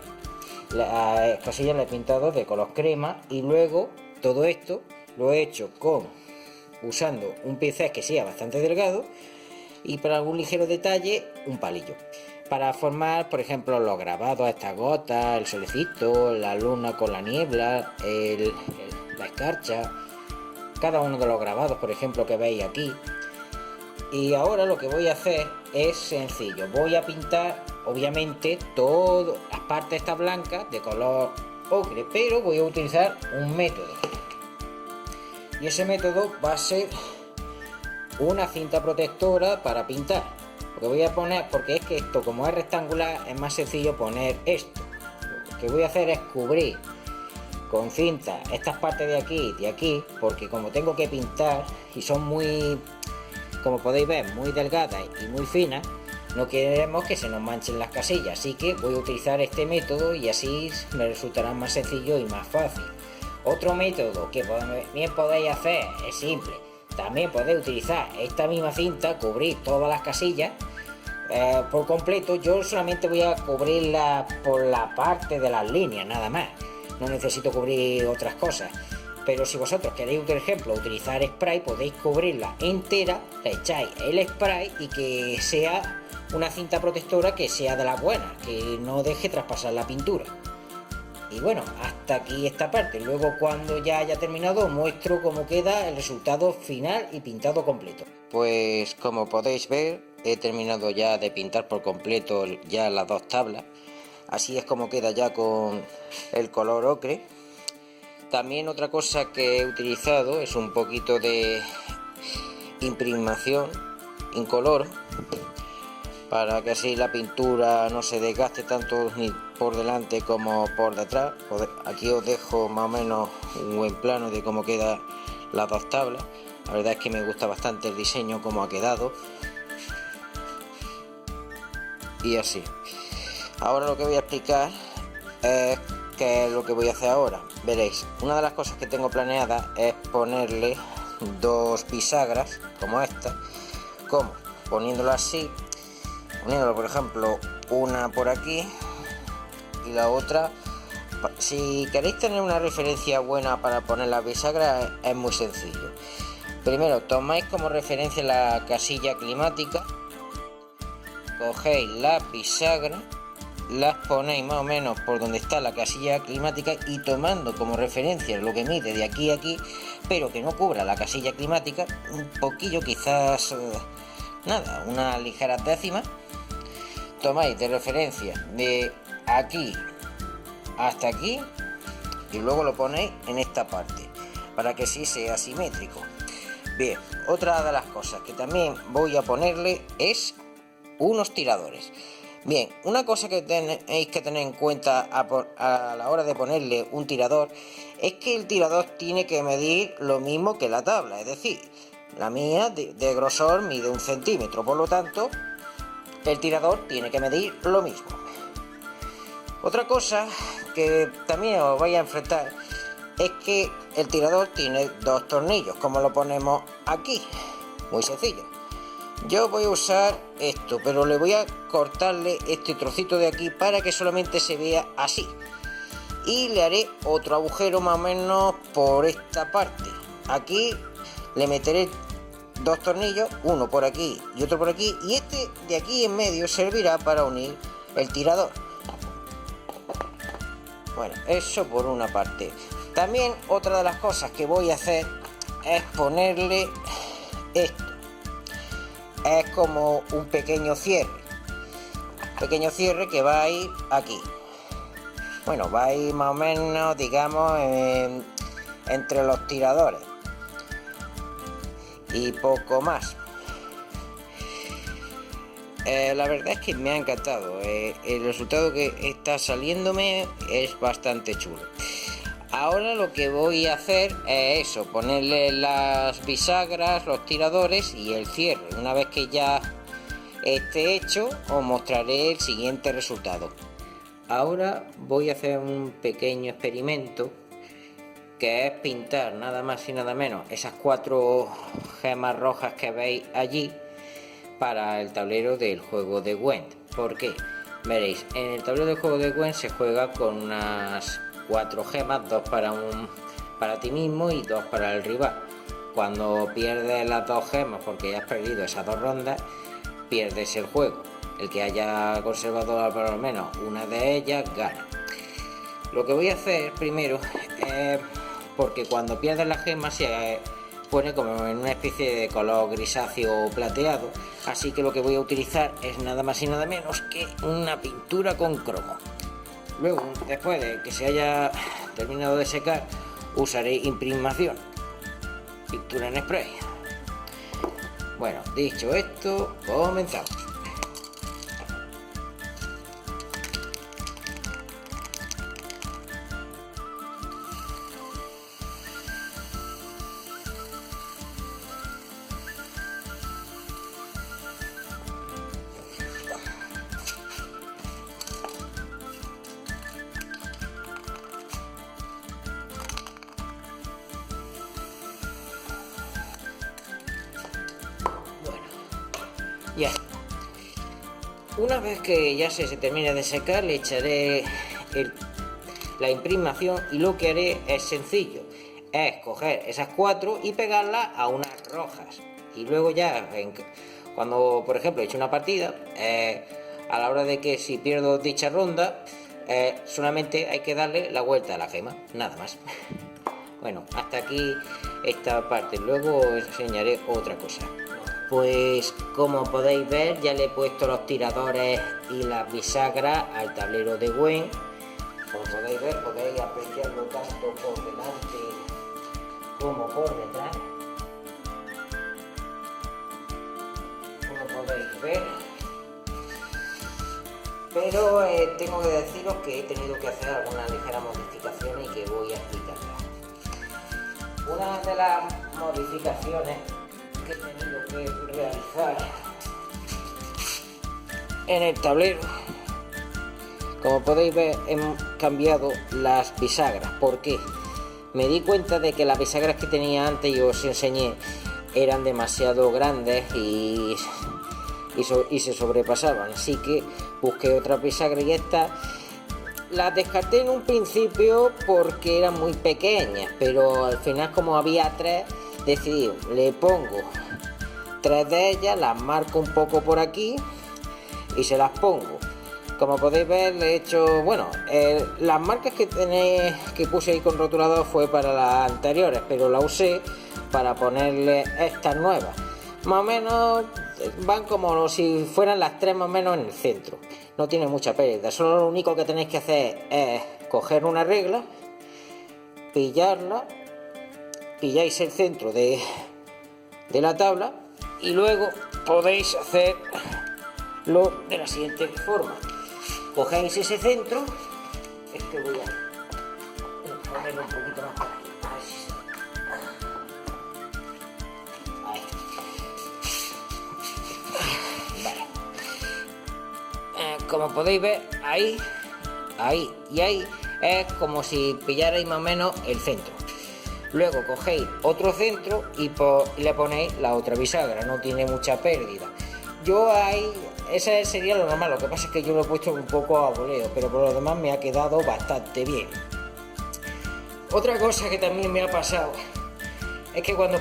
las casillas las he pintado de color crema y luego todo esto lo he hecho usando un pincel que sea bastante delgado y para algún ligero detalle un palillo, para formar por ejemplo los grabados, estas gotas, el solecito, la luna con la niebla, la escarcha, cada uno de los grabados por ejemplo que veis aquí. Y ahora lo que voy a hacer es sencillo, voy a pintar obviamente todas las partes estas blancas de color ocre, pero voy a utilizar un método, y ese método va a ser una cinta protectora para pintar. Lo que voy a poner, porque es que esto como es rectangular es más sencillo poner esto, lo que voy a hacer es cubrir con cinta estas partes de aquí, porque como tengo que pintar y son muy, como podéis ver, muy delgadas y muy finas, no queremos que se nos manchen las casillas, así que voy a utilizar este método y así me resultará más sencillo y más fácil. Otro método que también podéis hacer es simple, también podéis utilizar esta misma cinta, cubrir todas las casillas por completo. Yo solamente voy a cubrirla por la parte de las líneas nada más, no necesito cubrir otras cosas. Pero si vosotros queréis, por ejemplo, utilizar spray, podéis cubrirla entera, le echáis el spray y que sea una cinta protectora que sea de las buenas, que no deje traspasar la pintura. Y bueno, hasta aquí esta parte. Luego cuando ya haya terminado muestro cómo queda el resultado final y pintado completo. Pues como podéis ver, he terminado ya de pintar por completo ya las dos tablas. Así es como queda ya con el color ocre. También otra cosa que he utilizado es un poquito de imprimación incoloro, para que así la pintura no se desgaste tanto ni por delante como por detrás. Aquí os dejo más o menos un buen plano de cómo quedan las dos tablas. La verdad es que me gusta bastante el diseño, cómo ha quedado. Y así. Ahora lo que voy a explicar es qué es lo que voy a hacer ahora. Veréis, una de las cosas que tengo planeada es ponerle dos bisagras como esta. ¿Cómo? Poniéndolo así, poniéndolo por ejemplo una por aquí y la otra. Si queréis tener una referencia buena para poner las bisagras es muy sencillo. Primero tomáis como referencia la casilla climática, cogéis las bisagras, las ponéis más o menos por donde está la casilla climática y tomando como referencia lo que mide de aquí a aquí, pero que no cubra la casilla climática, un poquillo, quizás nada, unas ligeras décimas, tomáis de referencia de aquí hasta aquí y luego lo ponéis en esta parte para que sí sea simétrico. Bien, otra de las cosas que también voy a ponerle es unos tiradores. Bien, una cosa que tenéis que tener en cuenta a la hora de ponerle un tirador es que el tirador tiene que medir lo mismo que la tabla, es decir, la mía de grosor mide 1 centímetro, por lo tanto el tirador tiene que medir lo mismo. Otra cosa que también os vais a enfrentar es que el tirador tiene dos tornillos, como lo ponemos aquí, muy sencillo. Yo voy a usar esto, pero le voy a cortarle este trocito de aquí para que solamente se vea así. Y le haré otro agujero más o menos por esta parte. Aquí le meteré dos tornillos, uno por aquí y otro por aquí, y este de aquí en medio servirá para unir el tirador. Bueno, eso por una parte. También otra de las cosas que voy a hacer es ponerle esto. Es como un pequeño cierre que va a ir aquí. Bueno, va a ir más o menos, digamos, entre los tiradores y poco más. La verdad es que me ha encantado. El resultado que está saliéndome es bastante chulo. Ahora lo que voy a hacer es eso, ponerle las bisagras, los tiradores y el cierre. Una vez que ya esté hecho, os mostraré el siguiente resultado. Ahora voy a hacer un pequeño experimento, que es pintar nada más y nada menos esas 4 gemas rojas que veis allí para el tablero del juego de Gwent. ¿Por qué? Veréis, en el tablero del juego de Gwent se juega con unas 4 gemas, 2 para ti mismo y 2 para el rival. Cuando pierdes las 2 gemas porque ya has perdido esas 2 rondas, pierdes el juego. El que haya conservado por lo menos una de ellas gana. Lo que voy a hacer primero es, porque cuando pierdes las gemas se pone como en una especie de color grisáceo plateado, así que lo que voy a utilizar es nada más y nada menos que una pintura con cromo. Luego, después de que se haya terminado de secar, usaré imprimación, pintura en spray. Bueno, dicho esto, comenzamos. Ya, una vez que ya se termine de secar, le echaré la imprimación y lo que haré es sencillo, es coger esas 4 y pegarlas a unas rojas. Y luego ya, cuando por ejemplo he hecho una partida, a la hora de que si pierdo dicha ronda, solamente hay que darle la vuelta a la gema, nada más. Bueno, hasta aquí esta parte, luego os enseñaré otra cosa. Pues como podéis ver, ya le he puesto los tiradores y las bisagras al tablero de Gwen. Como podéis ver, podéis apreciarlo tanto por delante como por detrás. Como podéis ver. Pero tengo que deciros que he tenido que hacer algunas ligeras modificaciones y que voy a explicarlas. Una de las modificaciones que he tenido que realizar en el tablero, como podéis ver, he cambiado las bisagras. ¿Por qué? Me di cuenta de que las bisagras que tenía antes y os enseñé eran demasiado grandes y se sobrepasaban, así que busqué otra bisagra y estas las descarté en un principio porque eran muy pequeñas, pero al final, como había tres, decidí, le pongo tres de ellas, las marco un poco por aquí y se las pongo. Como podéis ver, le he hecho, bueno, las marcas que puse ahí con rotulador fue para las anteriores, pero la usé para ponerle estas nuevas. Más o menos van como si fueran las tres más o menos en el centro. No tiene mucha pérdida, solo lo único que tenéis que hacer es coger una regla, pillarla, pilláis el centro de la tabla y luego podéis hacerlo de la siguiente forma. Cogéis ese centro, es que voy a ponerlo un poquito más para aquí. Ahí. Vale. Como podéis ver, ahí y ahí es como si pillarais más o menos el centro. Luego cogéis otro centro y le ponéis la otra bisagra, no tiene mucha pérdida. Yo ahí, ese sería lo normal, lo que pasa es que yo lo he puesto un poco a voleo, pero por lo demás me ha quedado bastante bien. Otra cosa que también me ha pasado es que cuando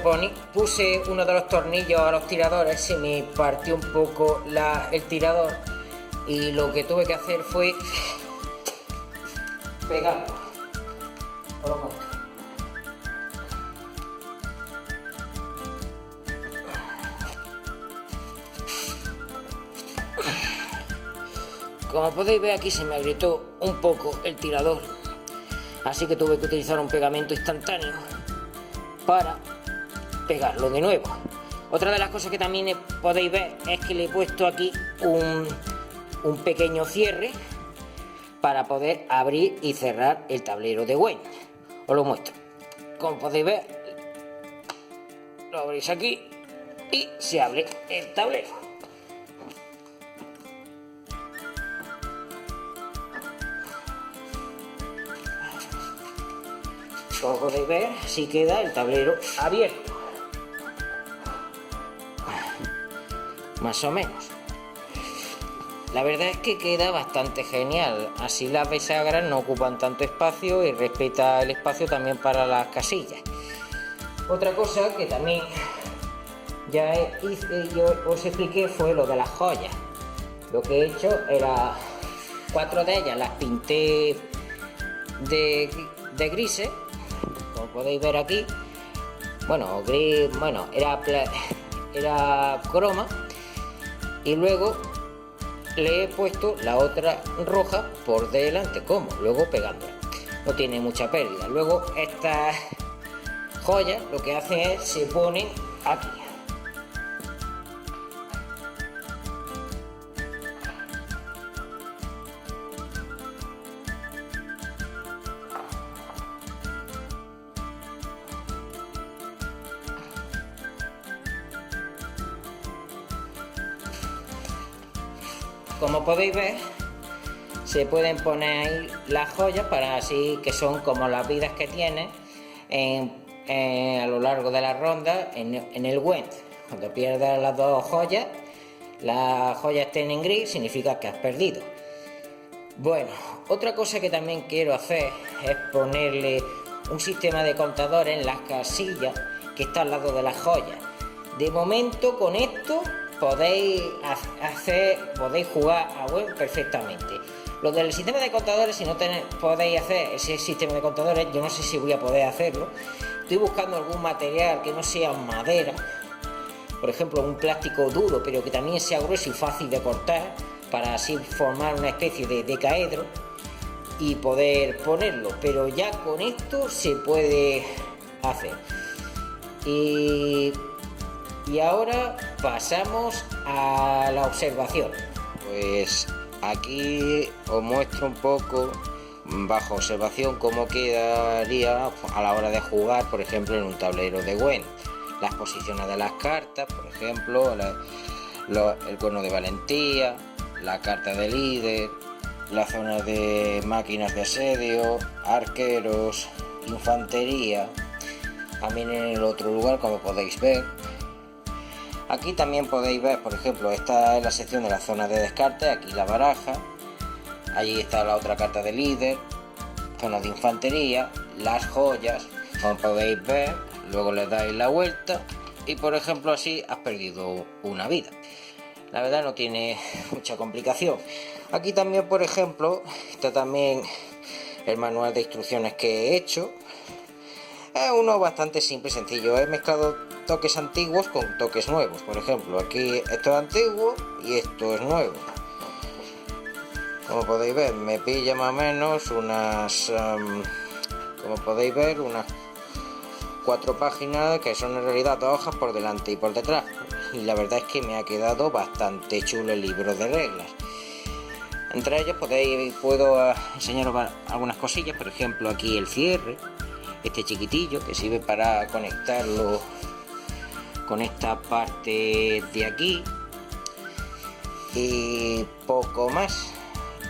puse uno de los tornillos a los tiradores se me partió un poco el tirador y lo que tuve que hacer fue pegarlo. Os lo muestro. Como podéis ver, aquí se me agrietó un poco el tirador, así que tuve que utilizar un pegamento instantáneo para pegarlo de nuevo. Otra de las cosas que también podéis ver es que le he puesto aquí un pequeño cierre para poder abrir y cerrar el tablero de Gwen. Os lo muestro. Como podéis ver, lo abrís aquí y se abre el tablero. Como podéis ver, sí queda el tablero abierto. Más o menos. La verdad es que queda bastante genial. Así las bisagras no ocupan tanto espacio y respeta el espacio también para las casillas. Otra cosa que también ya hice, yo os expliqué, fue lo de las joyas. Lo que he hecho era 4 de ellas las pinté de grises. Como podéis ver aquí, bueno, gris, bueno, era croma, y luego le he puesto la otra roja por delante, como luego pegándola. No tiene mucha pérdida. Luego estas joyas lo que hacen es se ponen aquí. Como podéis ver, se pueden poner ahí las joyas para así, que son como las vidas que tiene a lo largo de la ronda en el Gwent. Cuando pierdas las dos joyas, las joyas estén en gris, significa que has perdido. Bueno, otra cosa que también quiero hacer es ponerle un sistema de contadores en las casillas que está al lado de las joyas. De momento, con esto podéis jugar a Gwent perfectamente. Lo del sistema de contadores, si no podéis hacer ese sistema de contadores, yo no sé si voy a poder hacerlo. Estoy buscando algún material que no sea madera, por ejemplo un plástico duro, pero que también sea grueso y fácil de cortar, para así formar una especie de decaedro y poder ponerlo. Pero ya con esto se puede hacer. Y ahora pasamos a la observación. Pues aquí os muestro un poco bajo observación cómo quedaría a la hora de jugar, por ejemplo, en un tablero de Gwent. Las posiciones de las cartas, por ejemplo, el cono de valentía, la carta de líder, la zona de máquinas de asedio, arqueros, infantería. También en el otro lugar, como podéis ver. Aquí también podéis ver, por ejemplo, esta es la sección de la zona de descarte, aquí la baraja, allí está la otra carta de líder, zona de infantería, las joyas, como podéis ver, luego le dais la vuelta y por ejemplo así has perdido una vida. La verdad no tiene mucha complicación. Aquí también, por ejemplo, está también el manual de instrucciones que he hecho. Es uno bastante simple y sencillo. He mezclado toques antiguos con toques nuevos. Por ejemplo, aquí esto es antiguo y esto es nuevo. Como podéis ver, me pilla más o menos unas, como podéis ver, unas 4 páginas que son en realidad 2 hojas por delante y por detrás. Y la verdad es que me ha quedado bastante chulo el libro de reglas. Entre ellos puedo enseñaros algunas cosillas. Por ejemplo, aquí el cierre, este chiquitillo que sirve para conectarlo con esta parte de aquí, y poco más.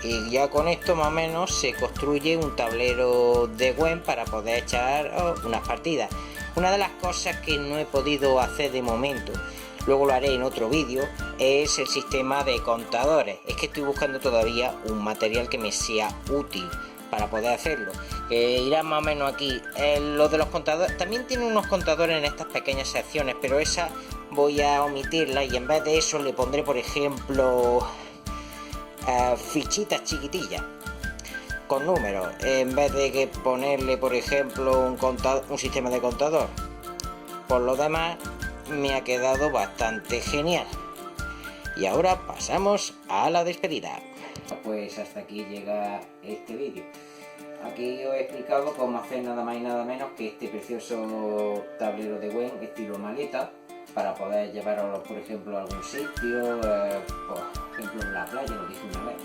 Y ya con esto más o menos se construye un tablero de Gwent para poder echar unas partidas. Una de las cosas que no he podido hacer de momento, luego lo haré en otro vídeo, es el sistema de contadores. Es que estoy buscando todavía un material que me sea útil para poder hacerlo, que irá más o menos aquí. Lo de los contadores, también tiene unos contadores en estas pequeñas secciones, pero esa voy a omitirla y en vez de eso le pondré, por ejemplo, fichitas chiquitillas con números, en vez de que ponerle, por ejemplo, un sistema de contador. Por lo demás me ha quedado bastante genial. Y ahora pasamos a la despedida. Pues hasta aquí llega este vídeo. Aquí os he explicado cómo hacer nada más y nada menos que este precioso tablero de Gwent estilo maleta, para poder llevarlo, por ejemplo, a algún sitio, por ejemplo en la playa, lo dije una vez.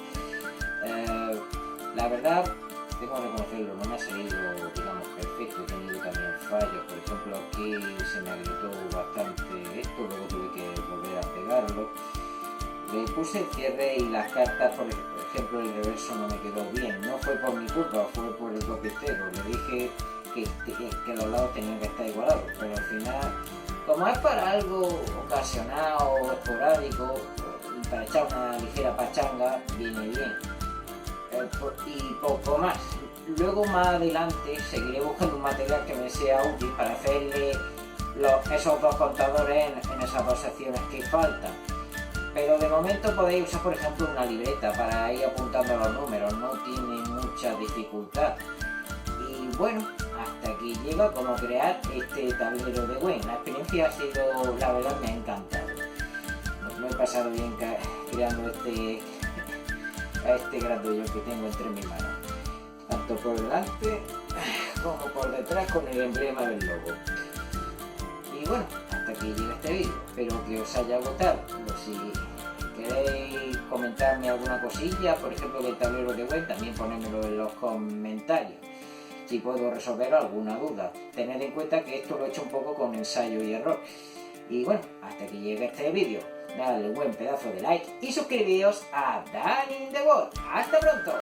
La verdad, tengo que reconocerlo, no me ha salido, digamos, perfecto. He tenido también fallos. Por ejemplo, aquí se me agrietó bastante esto, luego tuve que volver a pegarlo. Le puse el cierre y las cartas, por ejemplo, el reverso no me quedó bien. No fue por mi culpa, fue por el copistero. Le dije que los lados tenían que estar igualados, pero al final, como es para algo ocasional o esporádico y para echar una ligera pachanga, viene bien. Y poco más. Luego más adelante seguiré buscando un material que me sea útil para hacerle esos dos contadores en esas dos secciones que faltan. Pero de momento podéis usar, por ejemplo, una libreta para ir apuntando los números, no tiene mucha dificultad. Y bueno, hasta aquí llega cómo crear este tablero de Gwent. La experiencia ha sido, la verdad, me ha encantado. Lo he pasado bien creando este grandullo que tengo entre mis manos, tanto por delante como por detrás con el emblema del logo. Y bueno, hasta aquí llega este vídeo, espero que os haya gustado. Si queréis comentarme alguna cosilla, por ejemplo del tablero de Gwent, también ponedmelo en los comentarios, si puedo resolver alguna duda. Tened en cuenta que esto lo he hecho un poco con ensayo y error. Y bueno, hasta aquí llega este vídeo. Dale un buen pedazo de like y suscribíos a Dan in the World. ¡Hasta pronto!